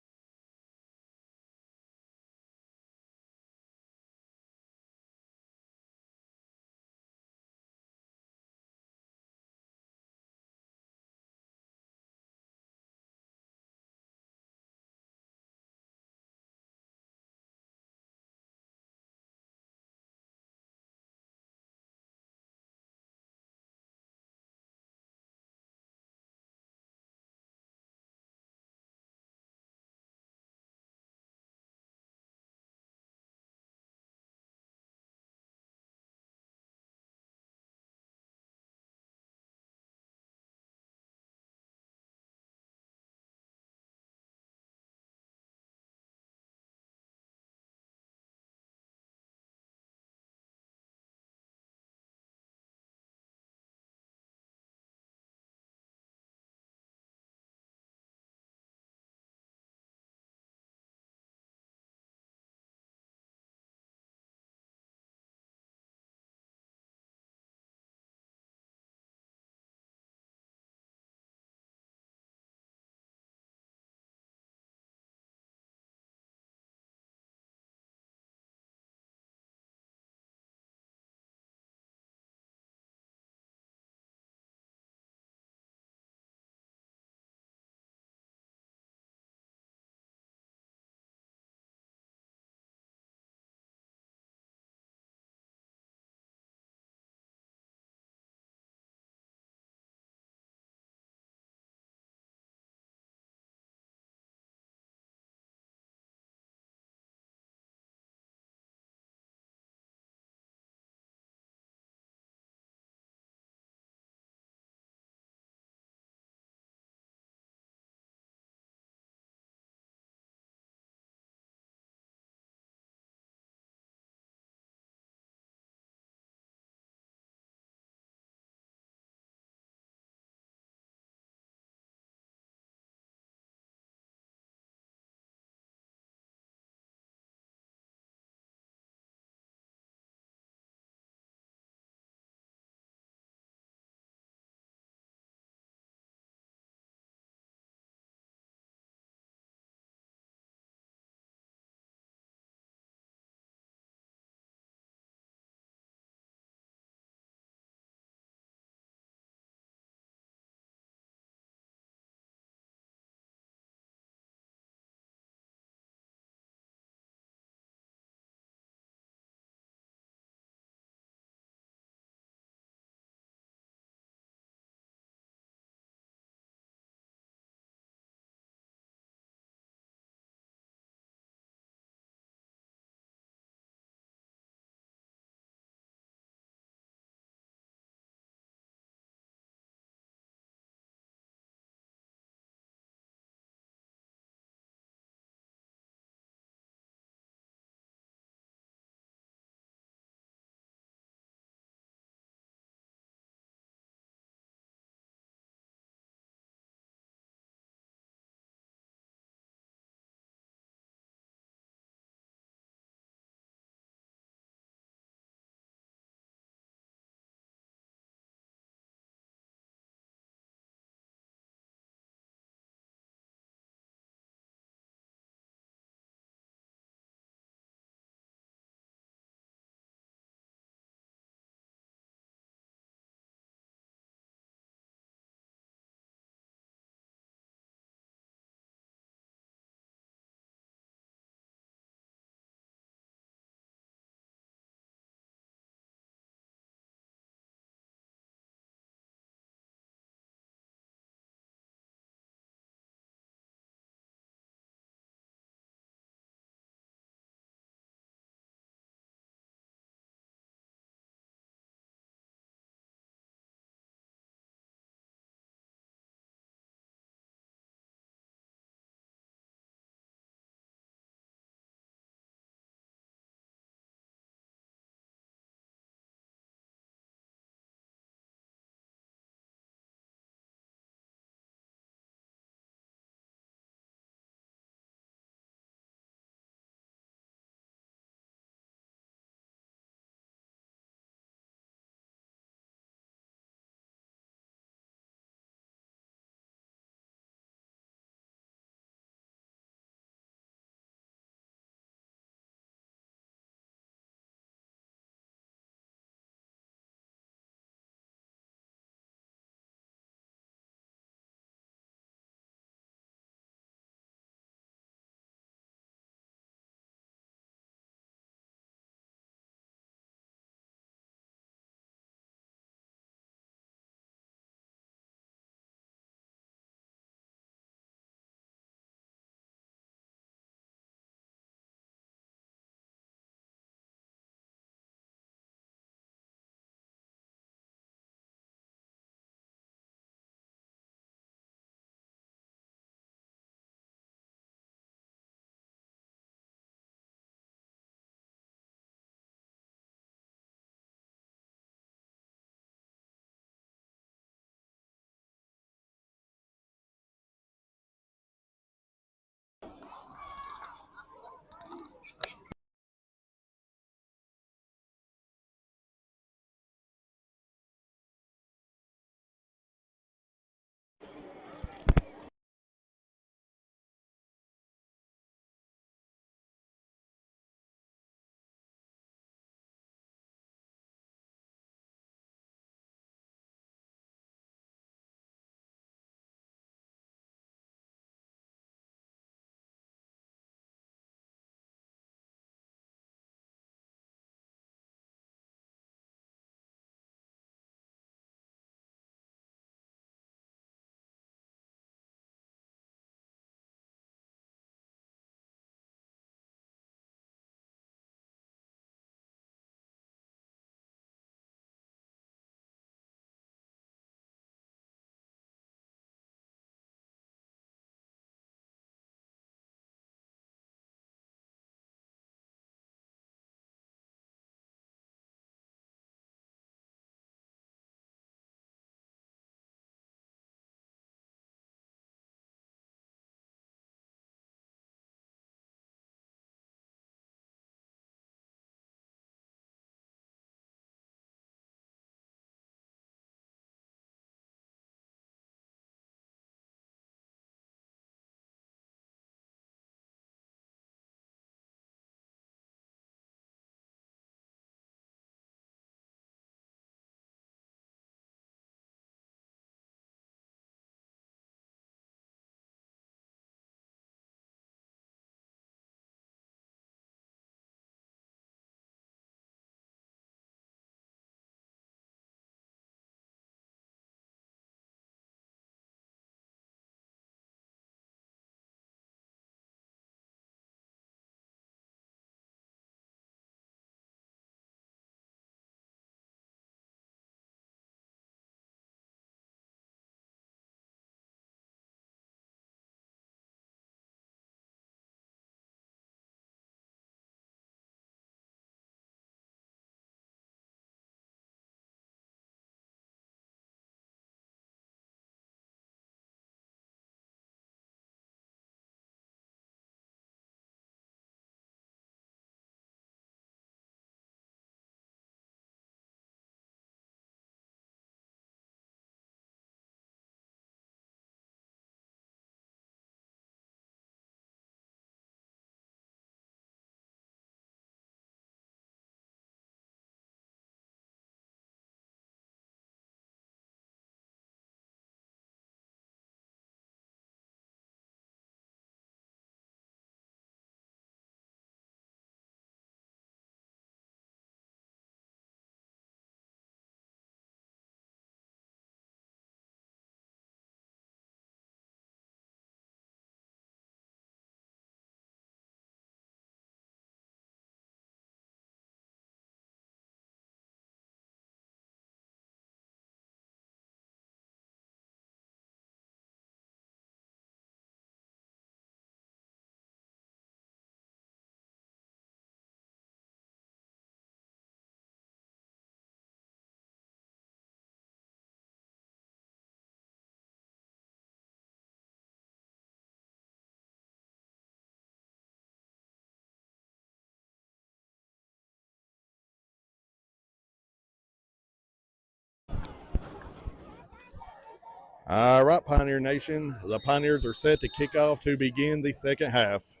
Speaker 5: All right, Pioneer Nation. The Pioneers are set to kick off to begin the second half.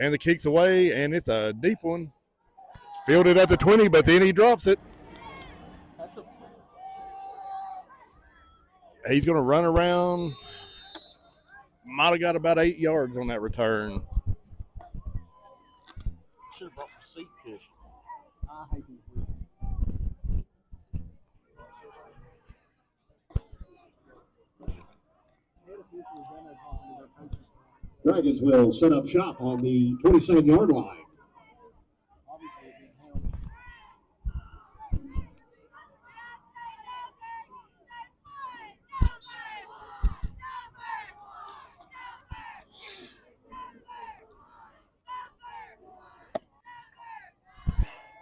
Speaker 5: And the kick's away, and it's a deep one. Fielded at the 20, but then he drops it. He's going to run around. Might have got about 8 yards on that return.
Speaker 2: Should have brought the seat cushion.
Speaker 4: I hate these weeks.
Speaker 3: Dragons will set up shop on the 27-yard line.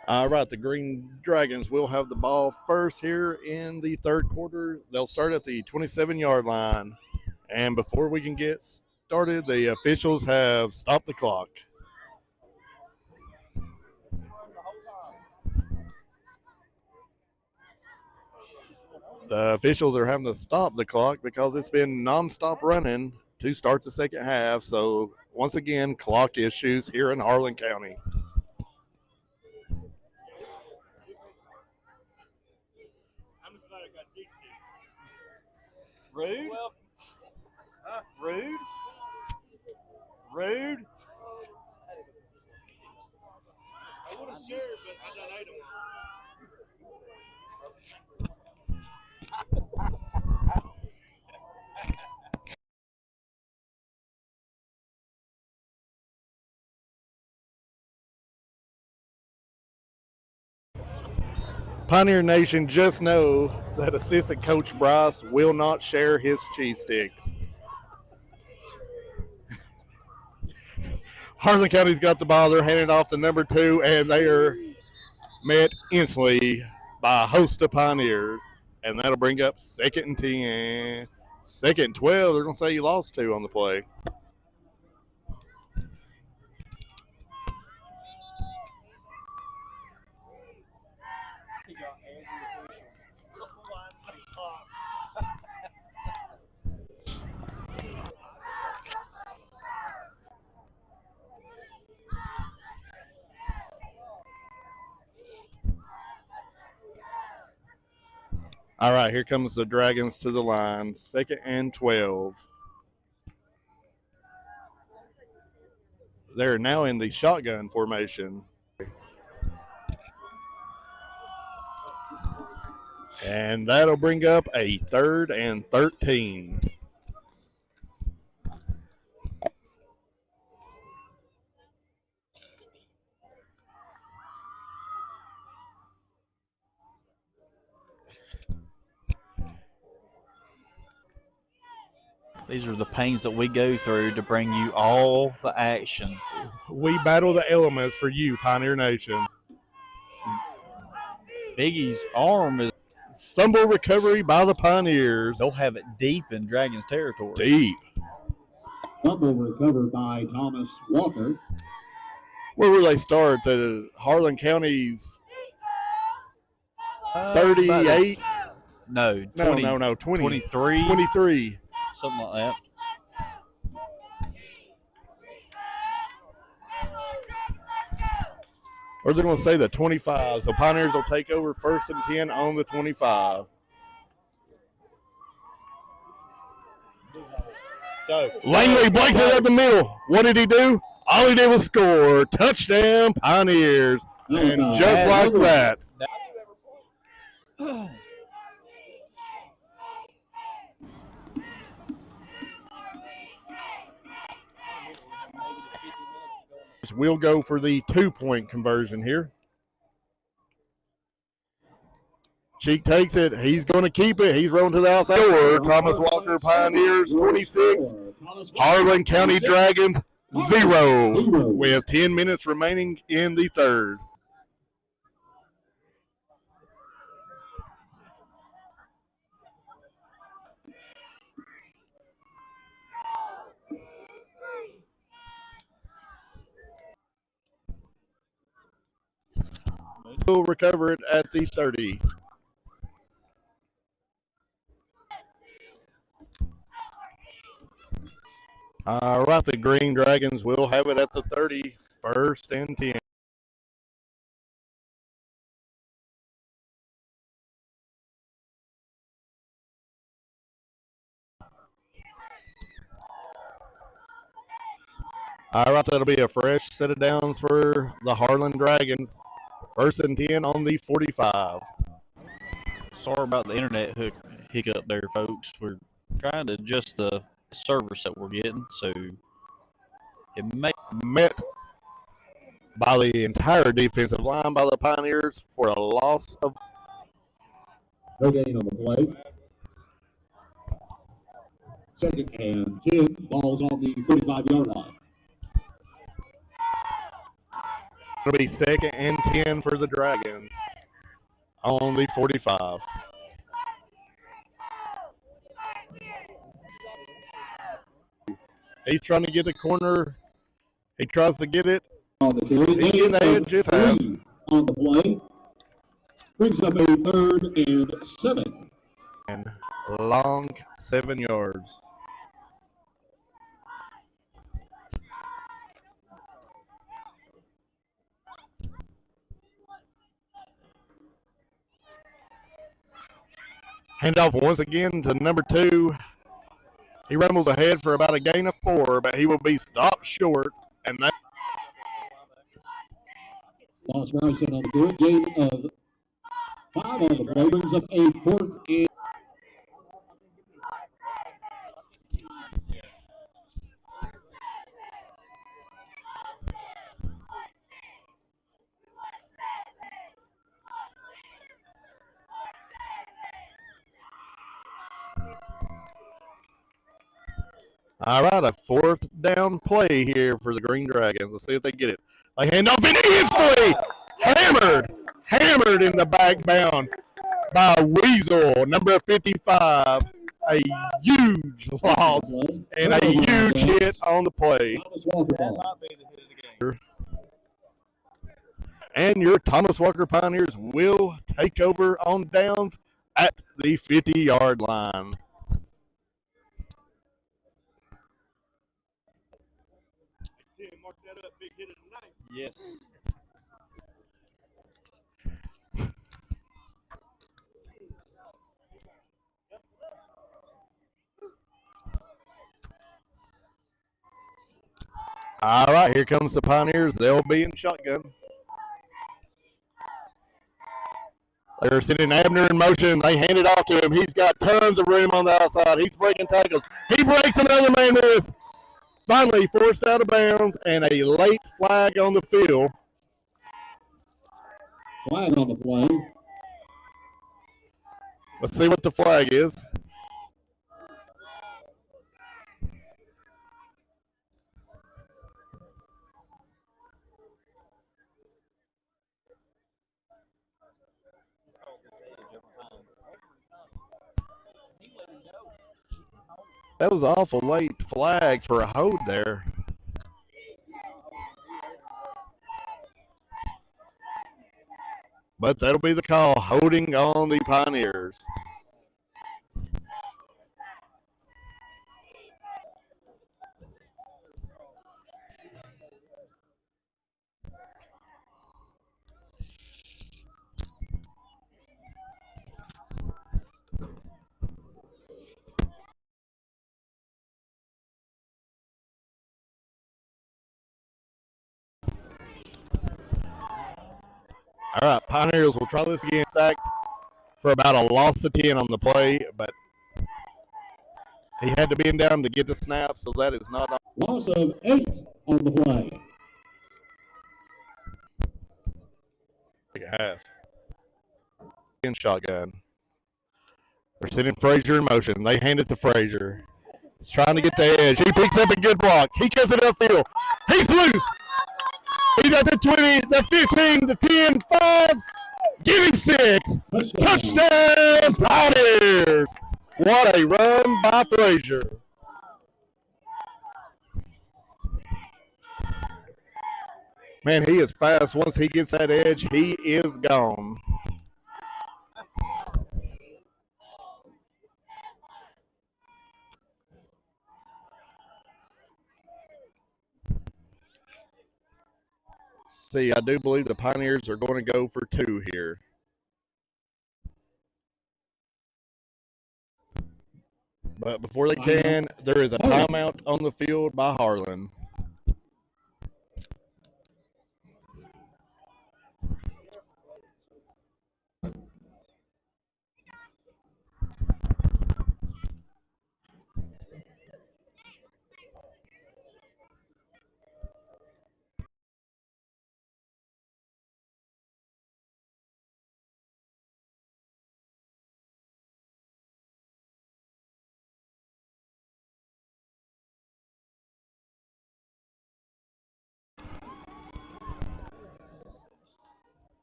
Speaker 5: All right, the Green Dragons will have the ball first here in the third quarter. They'll start at the 27-yard line. And before we can get started, the officials have stopped the clock. The officials are having to stop the clock because it's been nonstop running to start the second half. So, once again, clock issues here in Harlan County.
Speaker 2: Rude? Rude? Rude?
Speaker 1: I would have shared, but I done ate them.
Speaker 5: Pioneer Nation, just know that Assistant Coach Bryce will not share his cheese sticks. Harlan County's got the ball. They're handing it off to number 2, and they are met instantly by a host of Pioneers. And that'll bring up 2nd and 10. 2nd and 12. They're going to say you lost 2 on the play. All right, here comes the Dragons to the line. 2nd and 12. They're now in the shotgun formation. And that'll bring up a 3rd and 13.
Speaker 2: These are the pains that we go through to bring you all the action.
Speaker 5: We battle the elements for you, Pioneer Nation.
Speaker 2: Biggie's arm is
Speaker 5: Fumble recovery by the Pioneers.
Speaker 2: they'll have it deep in Dragons territory.
Speaker 5: Deep.
Speaker 3: Fumble recovered by Thomas Walker.
Speaker 5: Where will they start? The Harlan County's 38?
Speaker 2: No, 20,
Speaker 5: No. 20.
Speaker 2: 23.
Speaker 5: 23.
Speaker 2: Something like that.
Speaker 5: Or they're going to say the 25. So Pioneers will take over 1st and 10 on the 25. Langley blanks it up the middle. What did he do? All he did was score. Touchdown, Pioneers. And just like that. We'll go for the 2-point conversion here. Cheek takes it. He's going to keep it. He's rolling to the outside. Thomas Walker, Pioneers, 26. Harlan County Dragons, 0. We have 10 minutes remaining in the third. We'll recover it at the 30. All right, the Green Dragons will have it at the 30, 1st and 10. All right, that'll be a fresh set of downs for the Harlan Dragons. 1st and 10 on the 45.
Speaker 2: Sorry about the internet hiccup there, folks. We're trying to adjust the service that we're getting, so it may.
Speaker 5: Met by the entire defensive line by the Pioneers for a loss of.
Speaker 3: No gain on the play. 2nd and 10. Ball's on the 45-yard line.
Speaker 5: It'll be 2nd and 10 for the Dragons on the 45. He's trying to get the corner. He tries to get it.
Speaker 3: On the carry.
Speaker 5: He in the edges half.
Speaker 3: On the play. Brings up a 3rd and 7.
Speaker 5: And long 7 yards. Handoff once again to number 2. He rumbles ahead for about a gain of 4, but he will be stopped short. And that.
Speaker 3: Lost Bryson on the good gain of 5 on the play. Brings up a 4th and.
Speaker 5: All right, a 4th down play here for the Green Dragons. Let's see if they get it. They hand off and instantly hammered in the back bound by Weasel, number 55. A huge loss and a huge hit on the play. And your Thomas Walker Pioneers will take over on downs at the 50-yard line.
Speaker 2: Yes.
Speaker 5: All right, here comes the Pioneers. They'll be in shotgun. They're sending Abner in motion. They hand it off to him. He's got tons of room on the outside. He's breaking tackles. He breaks another man miss. Finally forced out of bounds and a late flag on the field.
Speaker 3: Flag on the play.
Speaker 5: Let's see what the flag is. That was an awful late flag for a hold there. But that'll be the call, holding on the Pioneers. All right, Pioneers will try this again. Sacked for about a loss of 10 on the play, but he had to bend down to get the snap, so that is not on.
Speaker 3: Loss of 8 on the play.
Speaker 5: Like a half. In shotgun. They're sending Frazier in motion. They hand it to Frazier. He's trying to get the edge. He picks up a good block. He cuts it upfield. He's loose. He's at the 20, the 15, the 10, 5. Give him 6. Touchdown, Pioneers. What a run by Frazier. Man, he is fast. Once he gets that edge, he is gone. see. I do believe the Pioneers are going to go for 2 here. But before they can, there is a timeout on the field by Harlan.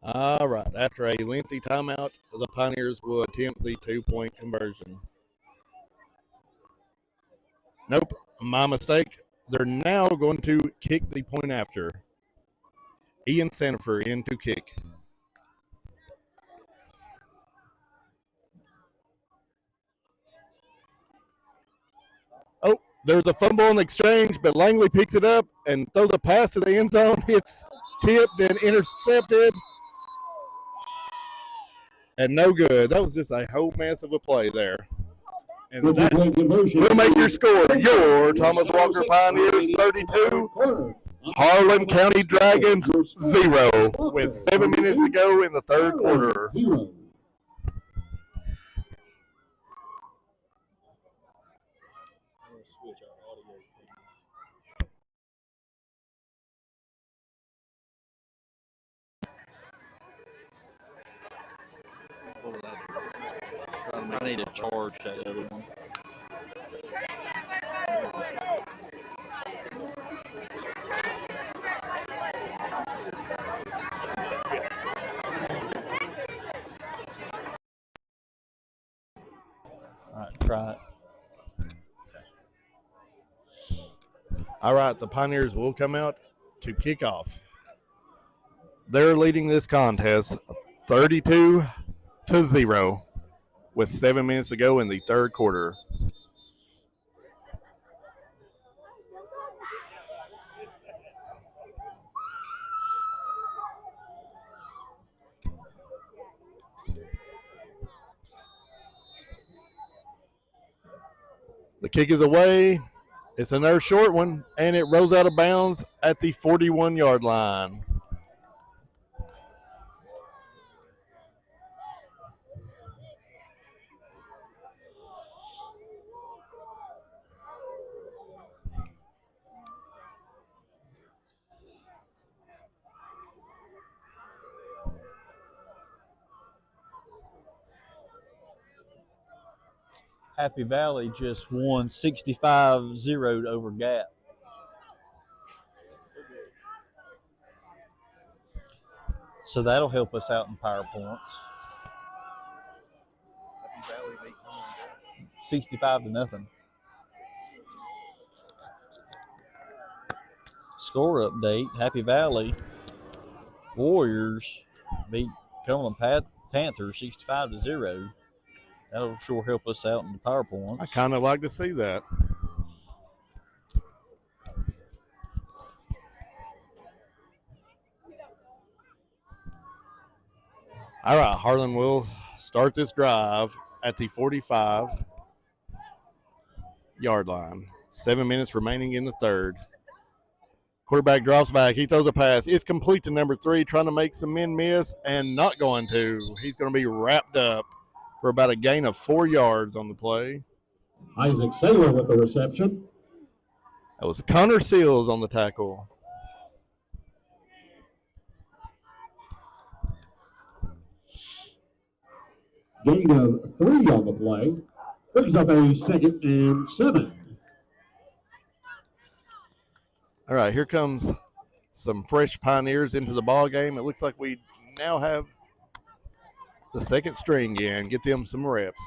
Speaker 5: All right. After a lengthy timeout, the Pioneers will attempt the 2-point conversion. Nope, my mistake. They're now going to kick the point after. Ian Sandifer in to kick. Oh, there's a fumble in the exchange, but Langley picks it up and throws a pass to the end zone. It's tipped and intercepted. And no good. That was just a whole mess of a play there. And that will make your score. Your Thomas Walker Pioneers 32, Harlan County Dragons 0, with 7 minutes to go in the third quarter.
Speaker 2: I need to charge that other one. All right, try it.
Speaker 5: All right, the Pioneers will come out to kick off. They're leading this contest 32-0 with 7 minutes to go in the third quarter. The kick is away. It's another short one, and it rolls out of bounds at the 41-yard line.
Speaker 2: Happy Valley just won 65-0 over Gap. So that'll help us out in power points. 65-0. Score update: Happy Valley Warriors beat Cumberland Panthers 65-0. That'll sure help us out in the power points.
Speaker 5: I kind of like to see that. All right, Harlan will start this drive at the 45-yard line. 7 minutes remaining in the third. Quarterback drops back. He throws a pass. It's complete to number 3, trying to make some men miss and not going to. He's going to be wrapped up for about a gain of 4 yards on the play.
Speaker 3: Isaac Saylor with the reception.
Speaker 5: That was Connor Seals on the tackle.
Speaker 3: Gain of 3 on the play. Brings up a 2nd and 7.
Speaker 5: All right, here comes some fresh Pioneers into the ball game. It looks like we now have the second string in. Get them some reps.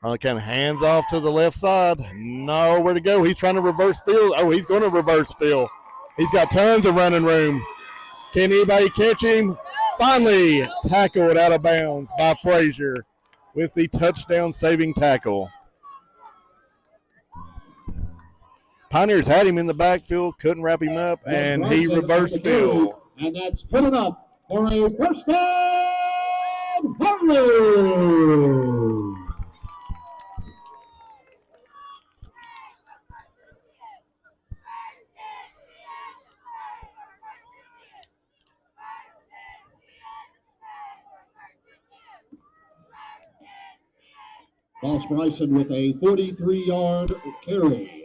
Speaker 5: Harlan County hands off to the left side. Nowhere to go. He's trying to reverse field. Oh, he's going to reverse field. He's got tons of running room. Can anybody catch him? Finally tackled out of bounds by Frazier with the touchdown saving tackle. Pioneers had him in the backfield, couldn't wrap him up, and he reversed field.
Speaker 3: And that's good enough for a first down, Harlan. Ross Bryson with a 43-yard carry.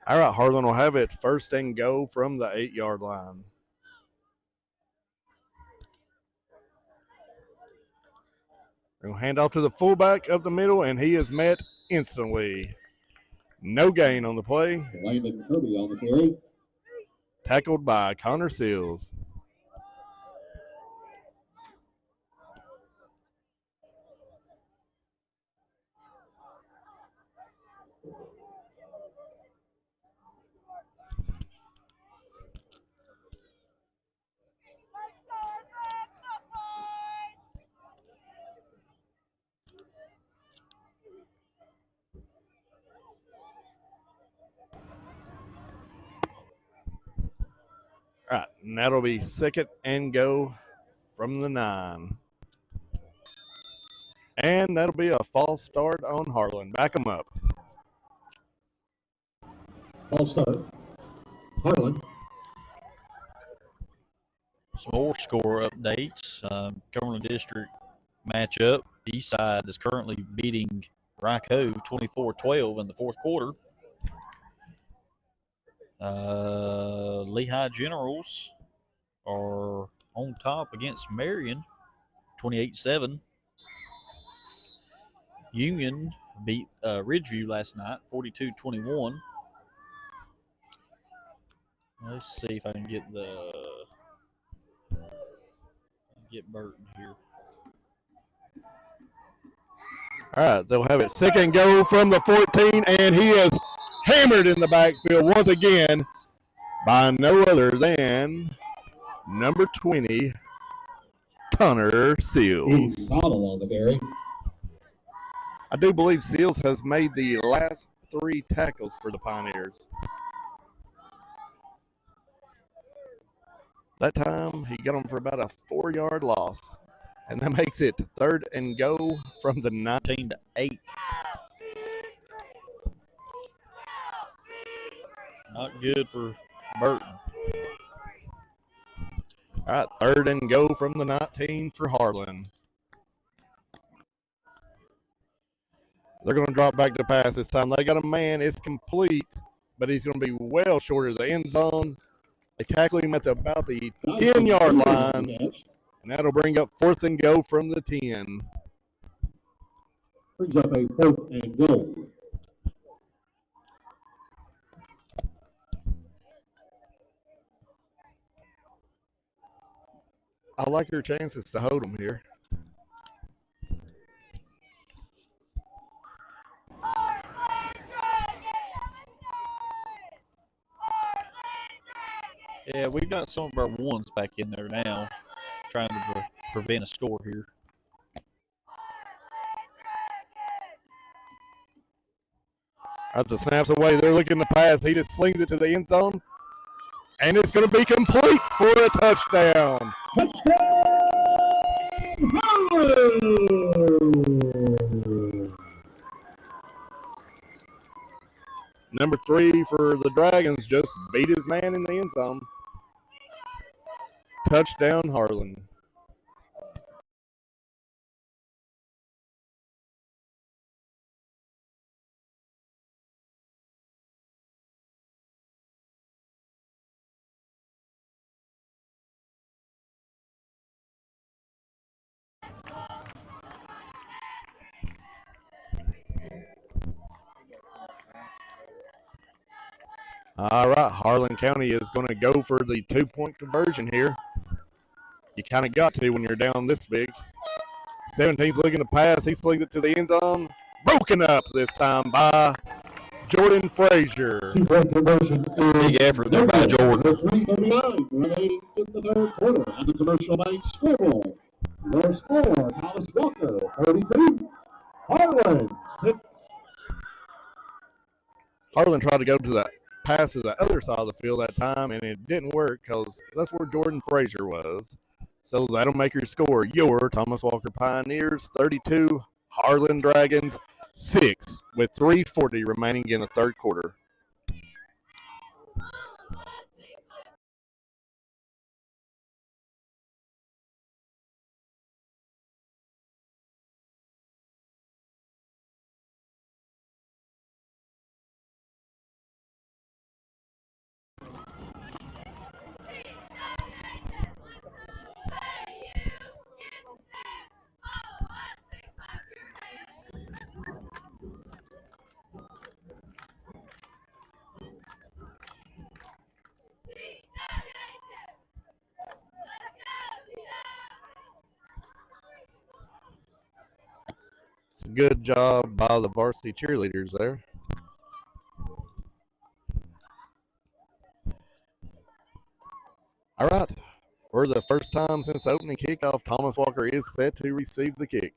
Speaker 5: All right, Harlan will have it first and go from the 8-yard line. They'll hand off to the fullback of the middle, and he is met instantly. No gain on the play.
Speaker 3: Landon Kirby on the carry.
Speaker 5: Tackled by Connor Seals. All right, and that'll be second and go from the 9. And that'll be a false start on Harlan. Back him up.
Speaker 3: False start. Harlan.
Speaker 2: Some more score updates. Cumberland District matchup. Eastside is currently beating Rycove 24-12 in the fourth quarter. Lehigh Generals are on top against Marion 28-7. Union beat Ridgeview last night 42-21. Let's see if I can get Burton here.
Speaker 5: All right, they'll have it second and go from the 14, and he is hammered in the backfield once again by no other than number 20, Connor Seals.
Speaker 3: On the carry.
Speaker 5: I do believe Seals has made the last 3 tackles for the Pioneers. That time, he got them for about a 4-yard loss. And that makes it third and go from the
Speaker 2: 19-8. Not good for Burton.
Speaker 5: All right, third and go from the 19 for Harlan. They're going to drop back to pass this time. They got a man. It's complete, but he's going to be well short of the end zone. They tackle him at about the 10-yard line, and that'll bring up fourth and go from the 10.
Speaker 3: Brings up a fourth and goal.
Speaker 5: I like your chances to hold them here.
Speaker 2: Yeah, we've got some of our ones back in there now, trying to prevent a score here.
Speaker 5: As the snaps away, they're looking to pass. He just slings it to the end zone, and it's going to be complete for a touchdown. Number 3 for the Dragons just beat his man in the end zone. Touchdown, Harlan. All right, Harlan County is going to go for the 2-point conversion here. You kind of got to when you're down this big. 17's looking to pass. He slings it to the end zone. Broken up this time by Jordan Frazier.
Speaker 3: 2-point conversion.
Speaker 2: Big effort there by Jordan.
Speaker 3: 3:39 remaining in the third quarter on the Commercial Bank scoreboard. Your score, Thomas Walker, 42. Harlan, 6.
Speaker 5: Harlan tried to go to the pass to the other side of the field that time, and it didn't work because that's where Jordan Frazier was. So that'll make your score. Your Thomas Walker Pioneers 32, Harlan Dragons 6, with 3:40 remaining in the third quarter. It's a good job by the varsity cheerleaders there. All right. For the first time since opening kickoff, Thomas Walker is set to receive the kick.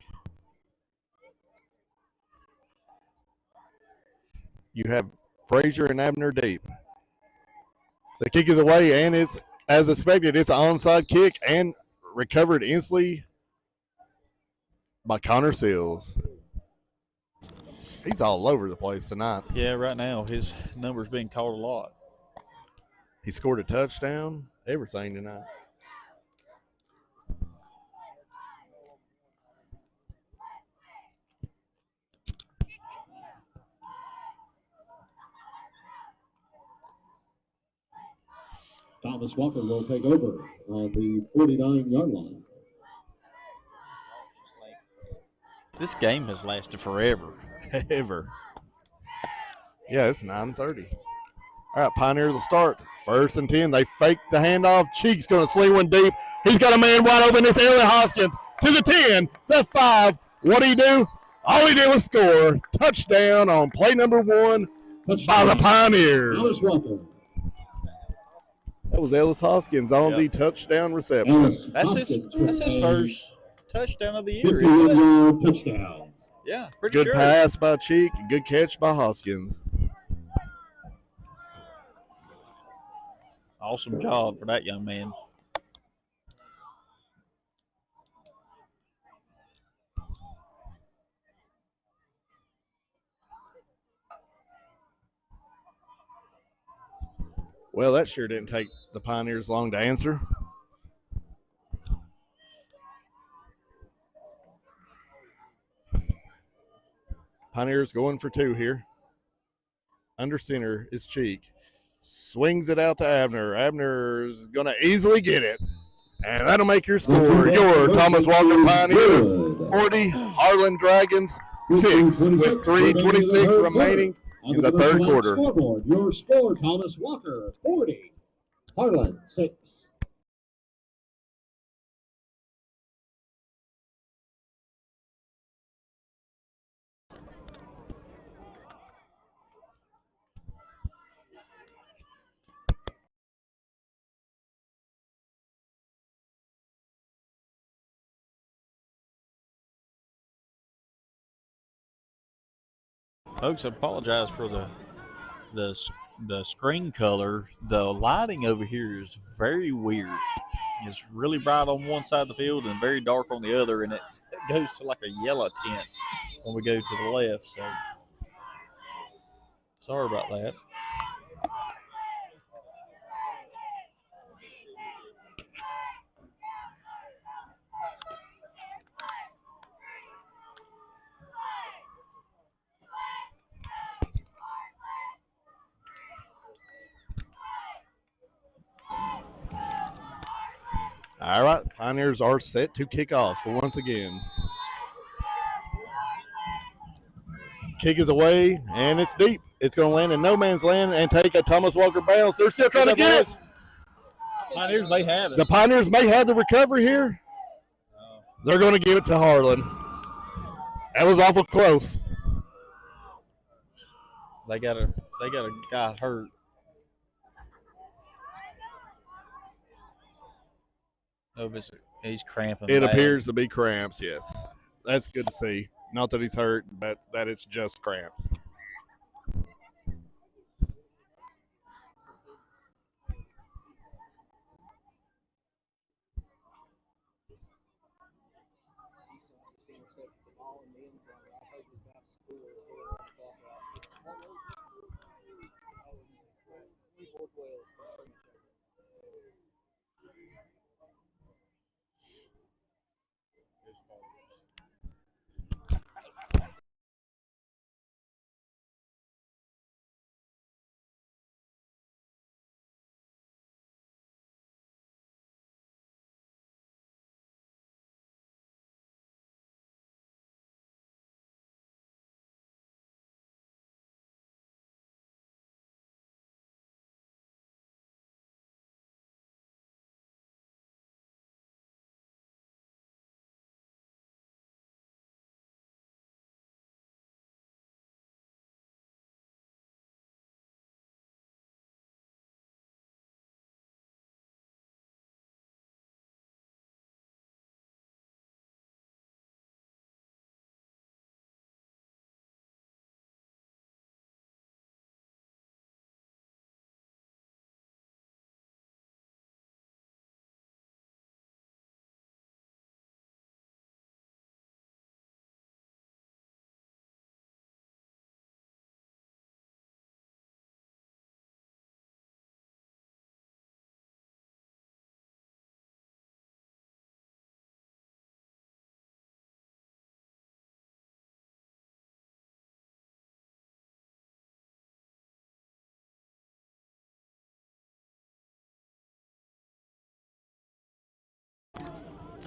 Speaker 5: You have Frazier and Abner deep. The kick is away, and it's, as expected, it's an onside kick and recovered instantly by Connor Seals. He's all over the place tonight.
Speaker 2: Yeah, right now his number's being called a lot.
Speaker 5: He scored a touchdown, everything tonight.
Speaker 3: Thomas Walker will take over on the 49-yard line.
Speaker 2: This game has lasted forever.
Speaker 5: Ever. Yeah, it's 9:30. All right, Pioneers will start. 1st and 10. They fake the handoff. Cheek's going to swing one deep. He's got a man wide open. It's Elliot Hoskins to the 10, the 5. What did he do? All he did was score. Touchdown on play number 1 by the Pioneers.
Speaker 3: Thomas Walker.
Speaker 5: That was Ellis Hoskins on the touchdown reception.
Speaker 3: Ellis
Speaker 2: That's
Speaker 3: Hoskins
Speaker 2: his first touchdown of the year,
Speaker 3: 51-yard touchdown.
Speaker 2: Yeah, pretty
Speaker 5: Good
Speaker 2: sure.
Speaker 5: pass by Cheek. Good catch by Hoskins.
Speaker 2: Awesome job for that young man.
Speaker 5: Well, that sure didn't take the Pioneers long to answer. Pioneers going for 2 here. Under center is Cheek. Swings it out to Abner. Abner's going to easily get it. And that'll make your score. Your Thomas Walker Pioneers 40, Harlan Dragons 6, with 3:26 remaining in the third quarter.
Speaker 3: Scoreboard. Your score, Thomas Walker 40, Harlan 6.
Speaker 2: Folks, I apologize for the screen color. The lighting over here is very weird. It's really bright on one side of the field and very dark on the other, and it goes to like a yellow tint when we go to the left. So sorry about that.
Speaker 5: All right, Pioneers are set to kick off once again. Kick is away, and it's deep. It's going to land in no man's land and take a Thomas Walker bounce. They're still trying to get it.
Speaker 2: Pioneers may have it.
Speaker 5: The Pioneers may have the recovery here. They're going to give it to Harlan. That was awful close.
Speaker 2: They got a guy hurt. Oh, He's cramping.
Speaker 5: It
Speaker 2: bad.
Speaker 5: appears to be cramps, yes. That's good to see. Not that he's hurt, but that it's just cramps.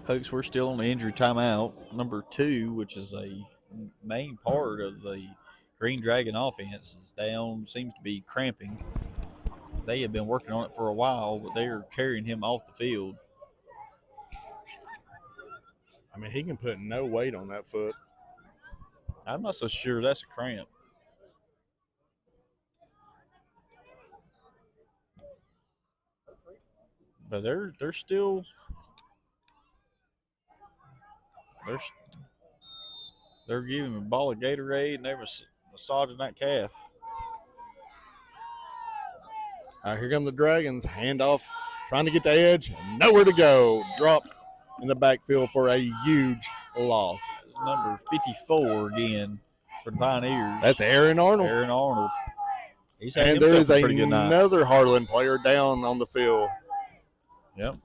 Speaker 2: Folks, we're still on the injury timeout. Number 2, which is a main part of the Green Dragon offense, is down, seems to be cramping. They have been working on it for a while, but they are carrying him off the field.
Speaker 5: I mean, he can put no weight on that foot.
Speaker 2: I'm not so sure that's a cramp. But they're still they're giving him a ball of Gatorade and they're massaging that calf.
Speaker 5: All right, here come the Dragons. Handoff, trying to get the edge. Nowhere to go. Dropped in the backfield for a huge loss.
Speaker 2: Number 54 again for the Pioneers.
Speaker 5: That's Aaron Arnold.
Speaker 2: Aaron Arnold. He's had
Speaker 5: And there
Speaker 2: himself
Speaker 5: is
Speaker 2: a pretty good night.
Speaker 5: another Harlan player down on the field.
Speaker 2: Yep.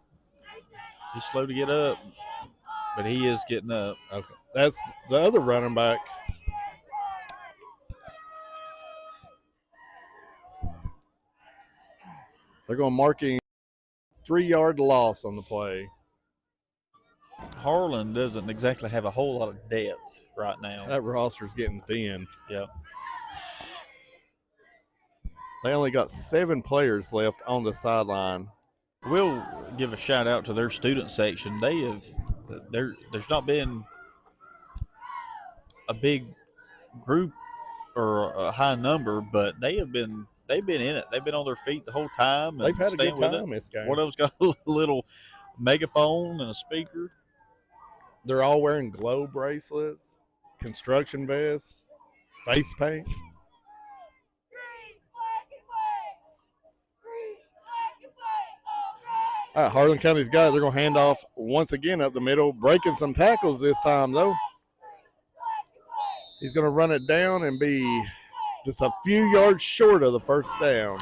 Speaker 2: He's slow to get up, but he is getting up.
Speaker 5: Okay, that's the other running back. They're going to mark him 3-yard loss on the play.
Speaker 2: Harlan doesn't exactly have a whole lot of depth right now.
Speaker 5: That roster's getting thin.
Speaker 2: Yep.
Speaker 5: They only got 7 players left on the sideline.
Speaker 2: We'll give a shout out to their student section. There's not been a big group or a high number, but they've been in it. They've been on their feet the whole time.
Speaker 5: They've had a good time this game.
Speaker 2: One of them's got a little megaphone and a speaker.
Speaker 5: They're all wearing glow bracelets, construction vests, face paint. All right, Harlan County's got it. They're going to hand off once again up the middle, breaking some tackles this time, though. He's going to run it down and be just a few yards short of the first down.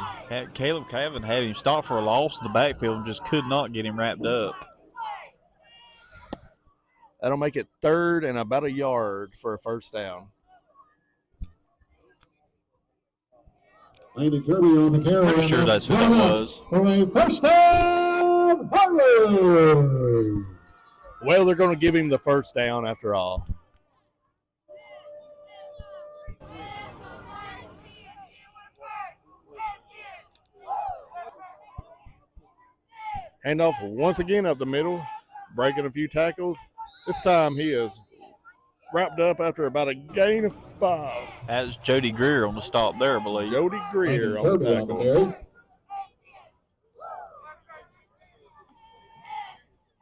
Speaker 2: Caleb Cavan had him stopped for a loss in the backfield and just could not get him wrapped up.
Speaker 5: That'll make it 3rd and about a yard for a first down.
Speaker 3: Landon Kirby on the carry.
Speaker 2: Pretty sure that's who that was.
Speaker 3: For a first down, Harlan.
Speaker 5: Well, they're going to give him the first down after all. Handoff once again up the middle, breaking a few tackles. This time he is wrapped up after about a gain of 5.
Speaker 2: That's Jody Greer on the stop there, I believe.
Speaker 5: Jody Greer on the tackle.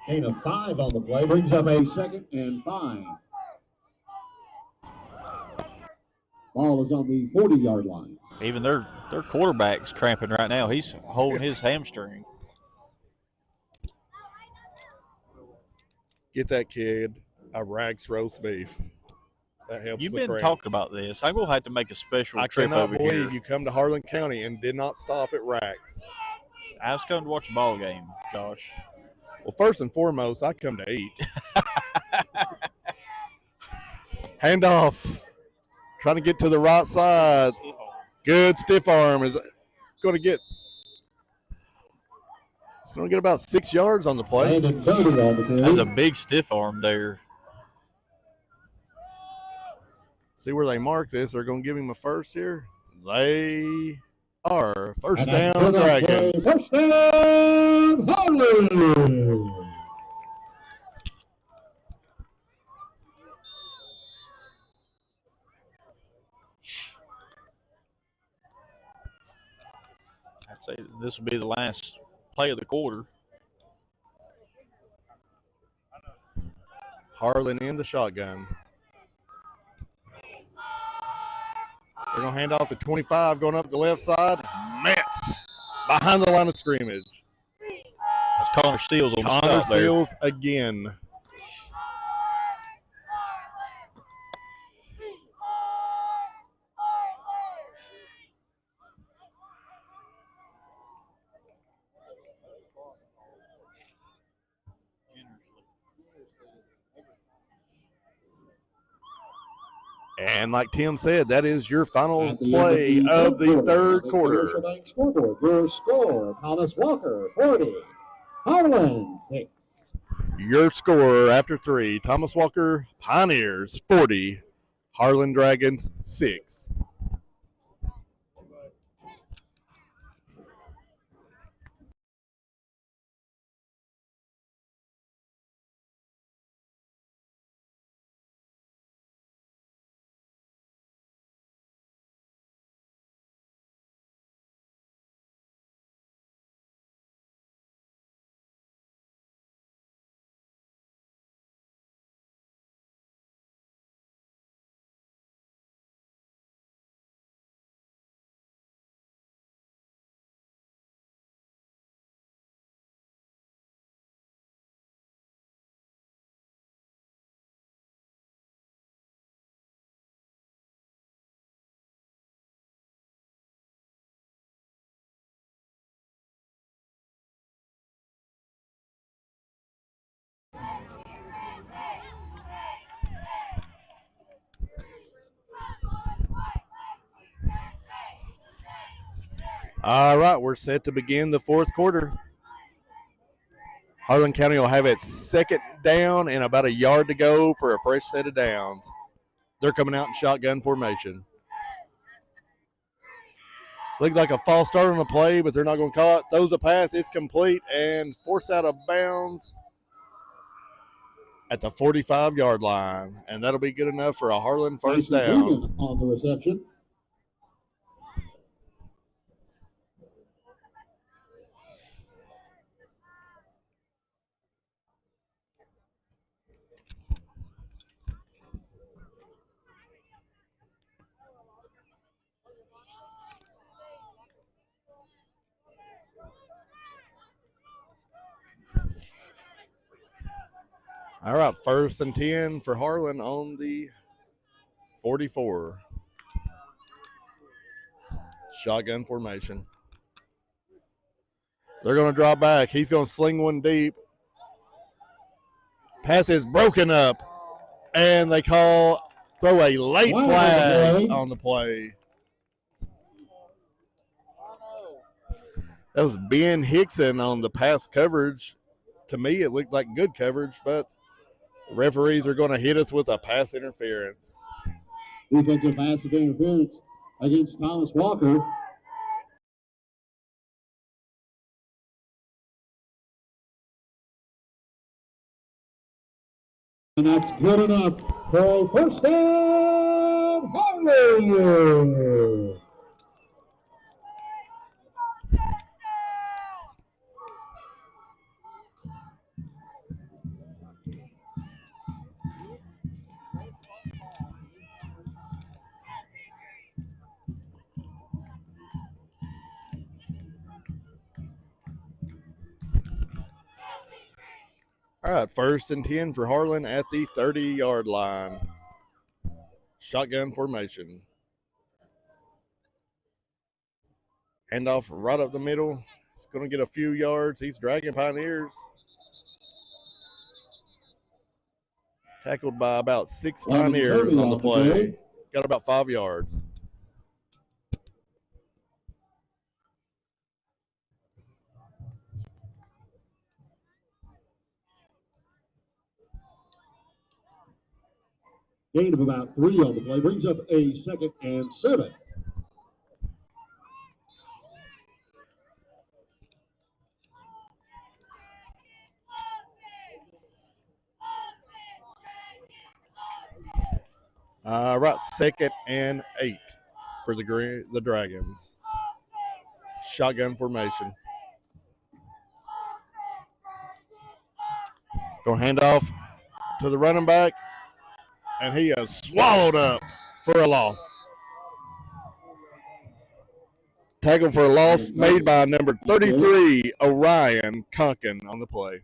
Speaker 3: Gain of 5 on the play brings up a 2nd and 5. Ball is on the 40-yard line.
Speaker 2: Even their quarterback's cramping right now. He's holding his hamstring.
Speaker 5: Get that kid a Rags roast beef. That helps.
Speaker 2: You've
Speaker 5: the
Speaker 2: been
Speaker 5: cramps.
Speaker 2: talking about this. I'm gonna have to make a special trip
Speaker 5: cannot
Speaker 2: over
Speaker 5: believe
Speaker 2: here.
Speaker 5: you come to Harlan County and did not stop at Rags.
Speaker 2: I was coming to watch a ball game, Josh.
Speaker 5: Well, first and foremost, I come to eat. Handoff. Trying to get to the right side. Good stiff arm is going to get. It's going to get about 6 yards on the play.
Speaker 2: That's a big stiff arm there.
Speaker 5: See where they mark this. They're going to give him a first here. They are. First down, Dragons.
Speaker 3: First down, Harlan.
Speaker 2: I'd say this will be the last play of the quarter.
Speaker 5: Harlan in the shotgun. They're going to hand off to 25, going up the left side. Met behind the line of scrimmage.
Speaker 2: That's Connor Steele on the stop
Speaker 5: Connor
Speaker 2: there.
Speaker 5: Steele again. And like Tim said, that is your final play of the third quarter.
Speaker 3: Commercial Bank scoreboard. Your score: Thomas Walker 40, Harlan 6.
Speaker 5: Your score after 3: Thomas Walker Pioneers 40, Harlan Dragons 6. All right, we're set to begin the fourth quarter. Harlan County will have its second down and about a yard to go for a fresh set of downs. They're coming out in shotgun formation. Looks like a false start on the play, but they're not going to call it. Throws a pass, it's complete, and forced out of bounds at the 45-yard line. And that'll be good enough for a Harlan first down.
Speaker 3: On the reception.
Speaker 5: All right, 1st and 10 for Harlan on the 44. Shotgun formation. They're going to drop back. He's going to sling one deep. Pass is broken up, and they throw a late flag on the play. That was Ben Hickson on the pass coverage. To me, it looked like good coverage, but referees are going to hit us with a pass interference.
Speaker 3: Defensive pass interference against Thomas Walker. And that's good enough for a first down, Harlan.
Speaker 5: All right, 1st and 10 for Harlan at the 30-yard line. Shotgun formation. Handoff right up the middle. It's going to get a few yards. He's dragging Pioneers. Tackled by about 6 Pioneers on the play. Got about 5 yards.
Speaker 3: Gain of about 3 on the play brings up a 2nd and 7.
Speaker 5: Right, 2nd and 8 for the Dragons. Shotgun formation. Going to hand off to the running back, and he is swallowed up for a loss. Tackle for a loss made by number 33, Orion Conkin, on the play.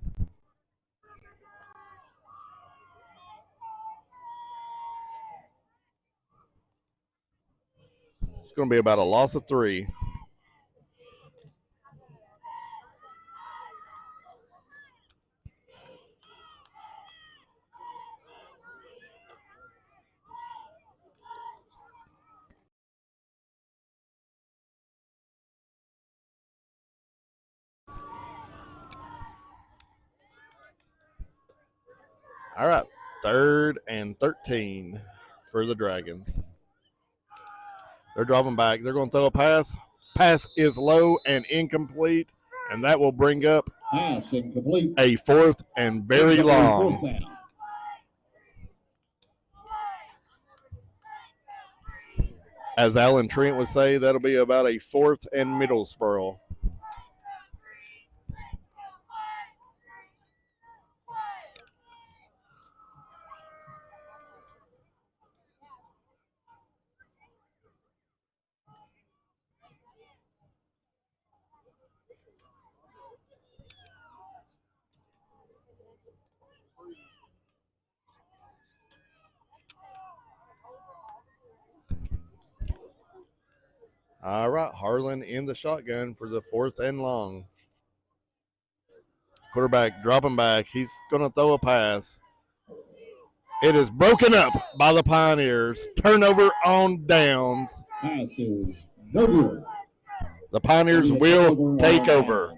Speaker 5: It's going to be about a loss of 3. All right, 3rd and 13 for the Dragons. They're dropping back. They're going to throw a pass. Pass is low and incomplete, and that will bring up
Speaker 3: Pass incomplete.
Speaker 5: a 4th and very long. As Alan Trent would say, that'll be about a 4th and middle spurl. All right, Harlan in the shotgun for the 4th and long. Quarterback dropping back. He's going to throw a pass. It is broken up by the Pioneers. Turnover on downs.
Speaker 3: Pass is no good.
Speaker 5: The Pioneers will take over.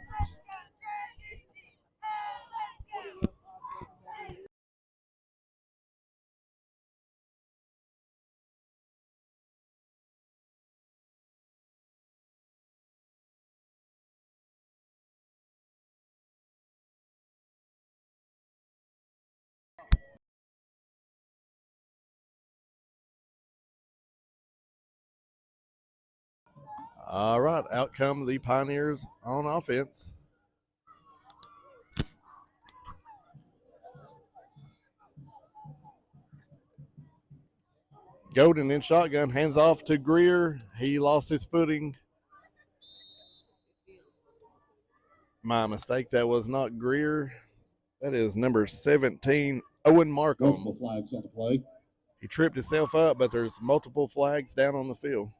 Speaker 5: All right, out come the Pioneers on offense. Golden in shotgun, hands off to Greer. He lost his footing. My mistake, that was not Greer. That is number 17, Owen Markham.
Speaker 3: Multiple flags on the play.
Speaker 5: He tripped himself up, but there's multiple flags down on the field.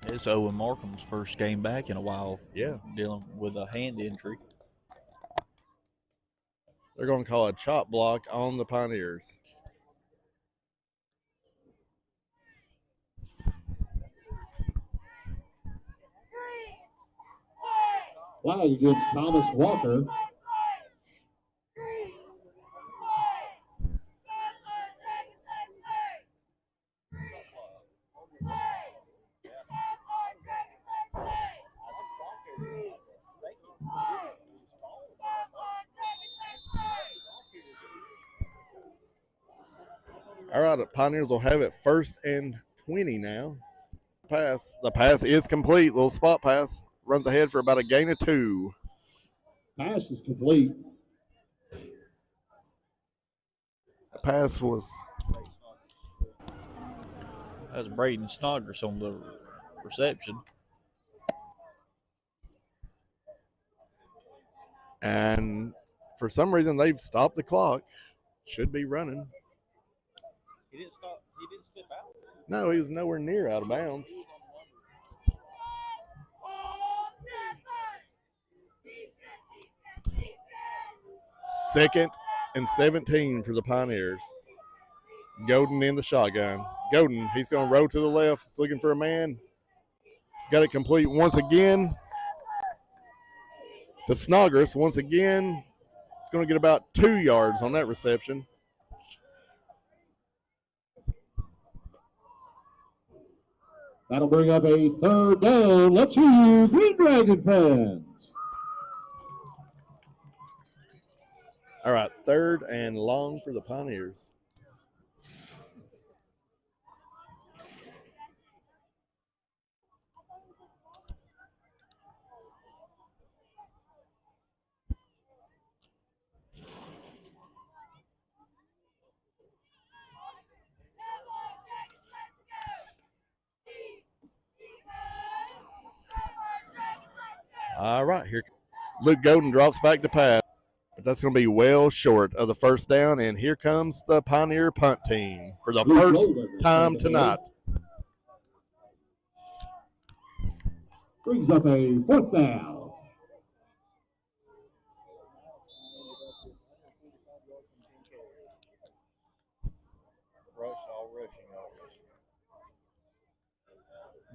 Speaker 2: It's Owen Markham's first game back in a while.
Speaker 5: Yeah.
Speaker 2: Dealing with a hand injury.
Speaker 5: They're going to call a chop block on the Pioneers.
Speaker 3: Flag against Thomas Walker.
Speaker 5: All right, the Pioneers will have it 1st and 20 now. Pass. The pass is complete. Little spot pass. Runs ahead for about a gain of 2.
Speaker 3: Pass is complete.
Speaker 5: The pass was.
Speaker 2: That was Braden Snodgrass on the reception.
Speaker 5: And For some reason, they've stopped the clock. Should be running.
Speaker 2: He didn't stop. He didn't step out.
Speaker 5: No, he was nowhere near out of bounds. Second and 17 for the Pioneers. Golden in the shotgun. Golden, he's going to roll to the left. He's looking for a man. He's got it complete once again. To Snodgrass once again. He's going to get about 2 yards on that reception.
Speaker 3: That'll bring up a third down. Let's hear you, Green Dragon fans.
Speaker 5: All right, third and long for the Pioneers. All right, here Luke Golden drops back to pass, but that's going to be well short of the first down, and here comes the Pioneer punt team for the first time tonight.
Speaker 3: Brings up a fourth down.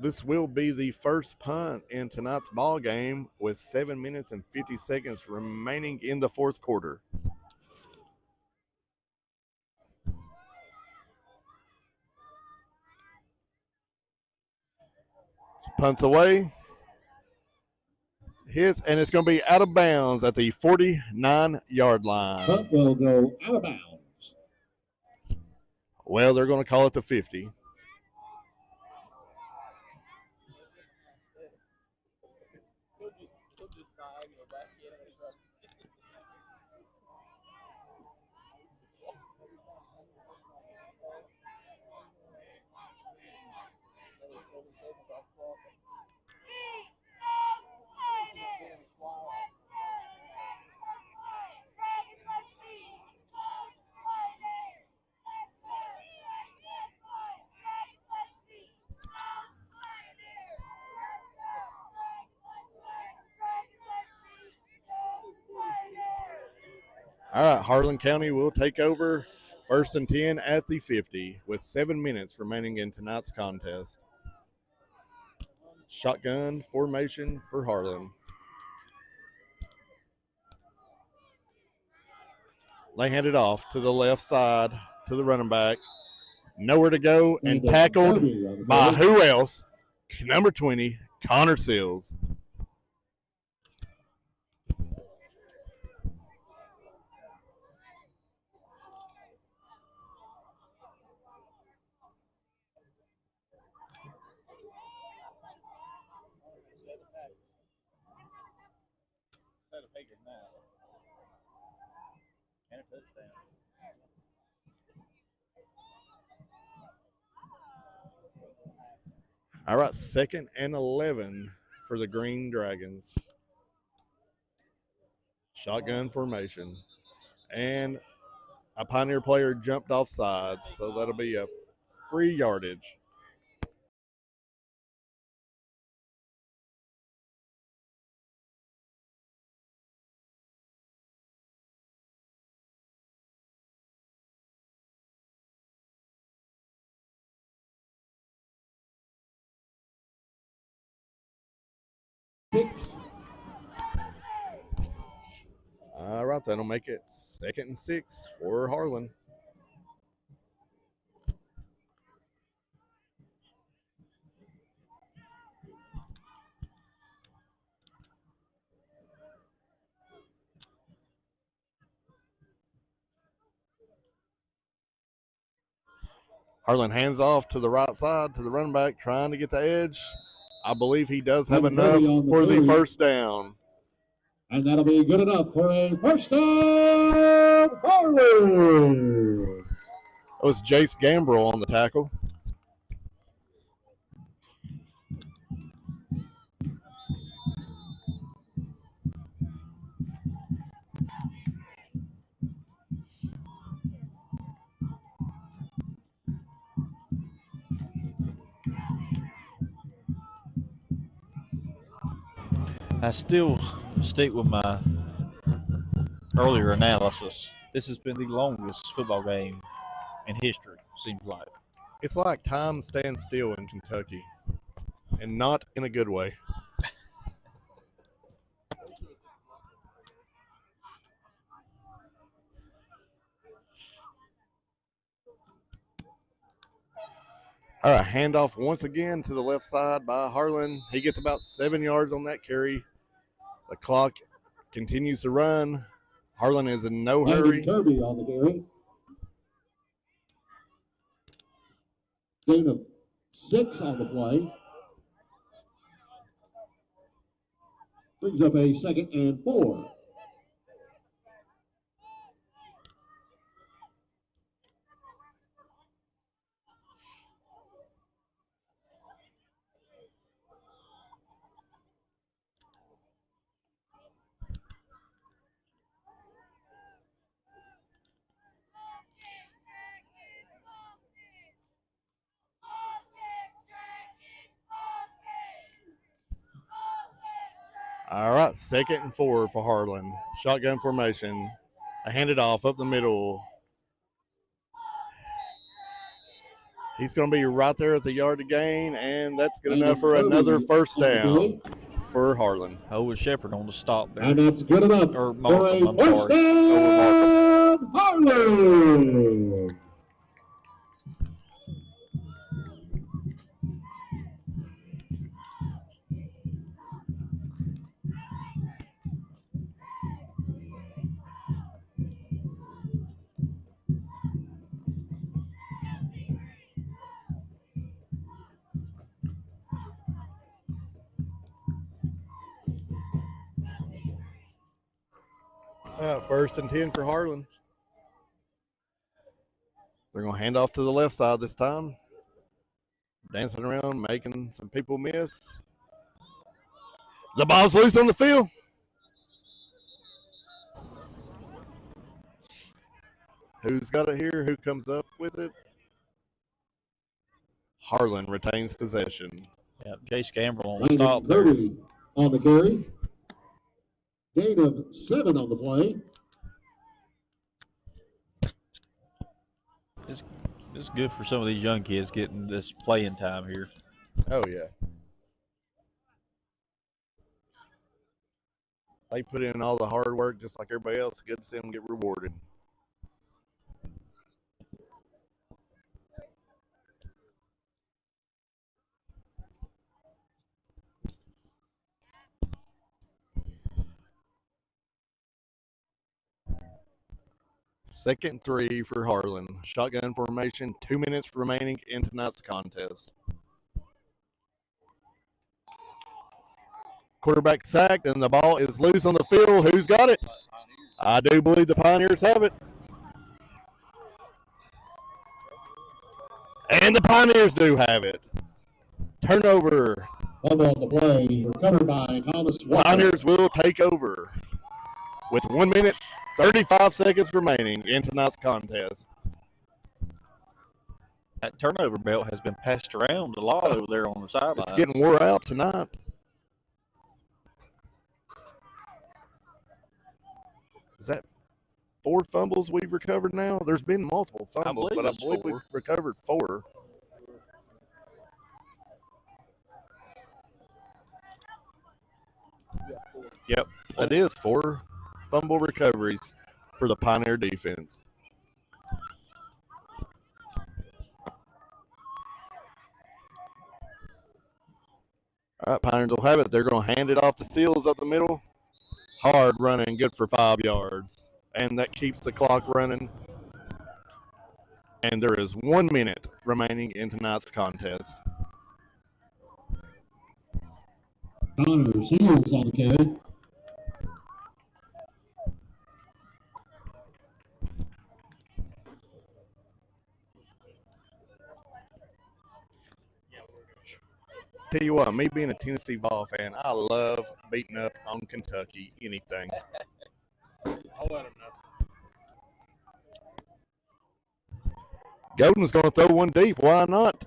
Speaker 5: This will be the first punt in tonight's ball game with 7 minutes and 50 seconds remaining in the fourth quarter. Punts away. Hits, and it's going to be out of bounds at the 49-yard line.
Speaker 3: Punt will go out of bounds.
Speaker 5: Well, they're going to call it the 50. All right, Harlan County will take over first and 10 at the 50 with 7 minutes remaining in tonight's contest. Shotgun formation for Harlan. They hand it off to the left side to the running back. Nowhere to go, and tackled by who else? Number 20, Connor Sills.
Speaker 2: And a touchdown.
Speaker 5: All right, second and 11 for the Green Dragons. Shotgun formation. And a Pioneer player jumped off sides, so that'll be a free yardage. All right, that'll make it 2nd and 6 for Harlan. Harlan hands off to the right side to the running back, trying to get the edge. I believe he does have enough for the first down.
Speaker 3: And that'll be good enough for a first down, Harlan.
Speaker 5: That was Jace Gambrell on the tackle.
Speaker 2: I still stick with my earlier analysis. This has been the longest football game in history, seems like.
Speaker 5: It's like time stands still in Kentucky, and not in a good way. All right, handoff once again to the left side by Harlan. He gets about 7 yards on that carry. The clock continues to run. Harlan is in no hurry.
Speaker 3: Kirby on the carry. Gain of 6 on the play. Brings up a 2nd and 4.
Speaker 5: All right, 2nd and 4 for Harlan. Shotgun formation. I hand it off up the middle. He's going to be right there at the yard to gain, and that's good enough for another first down for Harlan.
Speaker 2: Howard Shepard on the stop there.
Speaker 3: And that's good enough
Speaker 2: Or
Speaker 3: for
Speaker 2: Markham,
Speaker 3: a
Speaker 2: I'm
Speaker 3: first
Speaker 2: sorry.
Speaker 3: down, Harlan.
Speaker 5: First and 10 for Harlan. They're going to hand off to the left side this time. Dancing around, making some people miss. The ball's loose on the field. Who's got it here? Who comes up with it? Harlan retains possession.
Speaker 2: Yeah, Jace Gamble on the stop there.
Speaker 3: On the carry. Gain of 7 on the play.
Speaker 2: It's good for some of these young kids getting this playing time here.
Speaker 5: Oh, yeah. They put in all the hard work just like everybody else. Good to see them get rewarded. Second and 3 for Harlan. Shotgun formation, 2 minutes remaining in tonight's contest. Quarterback sacked, and the ball is loose on the field. Who's got it? I do believe the Pioneers have it. And the Pioneers do have it. Turnover.
Speaker 3: Fumble on the play, recovered by Thomas Walker.
Speaker 5: Pioneers will take over with 1 minute, 35 seconds remaining in tonight's contest.
Speaker 2: That turnover belt has been passed around a lot over there on the sidelines.
Speaker 5: It's getting wore out tonight. Is that 4 fumbles we've recovered now? There's been multiple fumbles, but I believe we've recovered 4. Yep, that is 4 fumble recoveries for the Pioneer defense. All right, Pioneers will have it. They're going to hand it off to Seals up the middle. Hard running, good for 5 yards. And that keeps the clock running. And there is 1 minute remaining in tonight's contest.
Speaker 3: Connor Seals on the carry.
Speaker 5: Tell you what, me being a Tennessee Vol fan, I love beating up on Kentucky, anything.
Speaker 1: I'll let him know.
Speaker 5: Golden's going to throw one deep. Why not?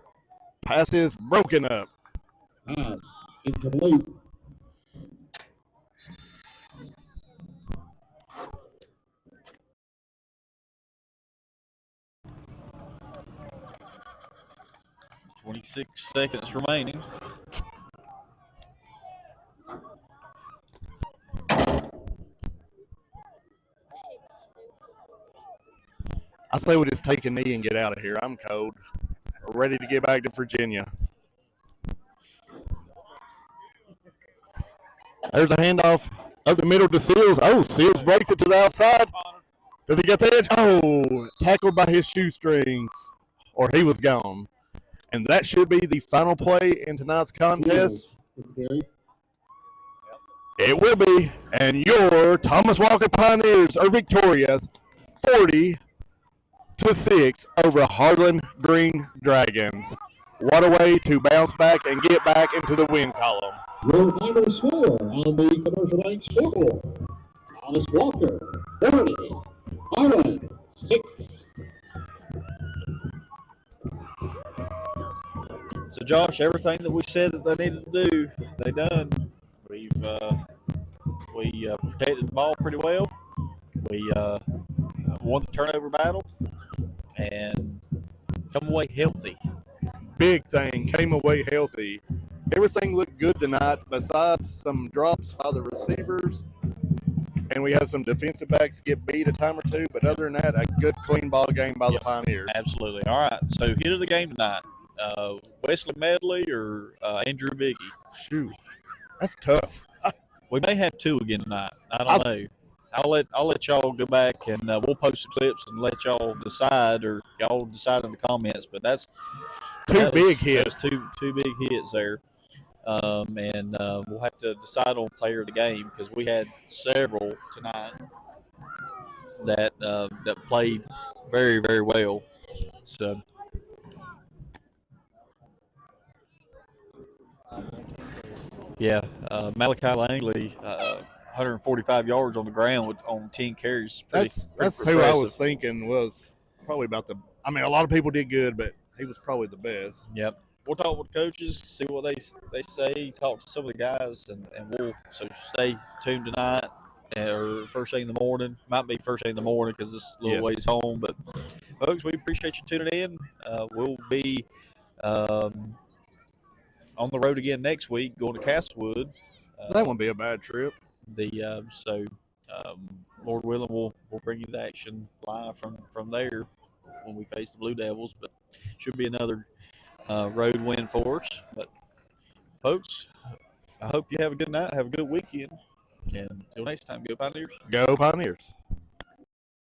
Speaker 5: Pass is broken up.
Speaker 3: Pass incomplete.
Speaker 2: 26 seconds remaining.
Speaker 5: I say we just take a knee and get out of here. I'm cold. We're ready to get back to Virginia. There's a handoff up the middle to Seals. Oh, Seals breaks it to the outside. Does he get the edge? Oh, tackled by his shoestrings, or he was gone. And that should be the final play in tonight's contest. It will be. And your Thomas Walker Pioneers are victorious 40-6 over Harlan Green Dragons. What a way to bounce back and get back into the win column.
Speaker 3: Your final score on the Commercial Bank scoreboard. Thomas Walker, 40. Harlan, 6.
Speaker 2: So, Josh, everything that we said that they needed to do, they done. We protected the ball pretty well. We won the turnover battle and come away healthy.
Speaker 5: Big thing, came away healthy. Everything looked good tonight besides some drops by the receivers. And we had some defensive backs get beat a time or two. But other than that, a good, clean ball game by the Pioneers.
Speaker 2: Absolutely. All right. So, hit of the game tonight. Wesley Medley or Andrew Biggie?
Speaker 5: Shoot, that's tough.
Speaker 2: We may have two again tonight. I don't know. I'll let y'all go back and we'll post the clips and let y'all decide, or y'all decide in the comments. But that's
Speaker 5: two big hits.
Speaker 2: Two big hits there. And we'll have to decide on player of the game because we had several tonight that played very, very well. So. Yeah, Malachi Langley, 145 yards on the ground on 10 carries.
Speaker 5: That's who I was thinking was probably about the. I mean, a lot of people did good, but he was probably the best.
Speaker 2: Yep. We'll talk with the coaches, see what they say, talk to some of the guys, and we'll stay tuned tonight or first thing in the morning. Might be first thing in the morning because it's a little ways home. But folks, we appreciate you tuning in. We'll be on the road again next week, going to Castlewood.
Speaker 5: That won't be a bad trip.
Speaker 2: Lord willing, we'll bring you the action live from there when we face the Blue Devils. But should be another road win for us. But folks, I hope you have a good night, have a good weekend, and until next time, go Pioneers.
Speaker 5: Go Pioneers.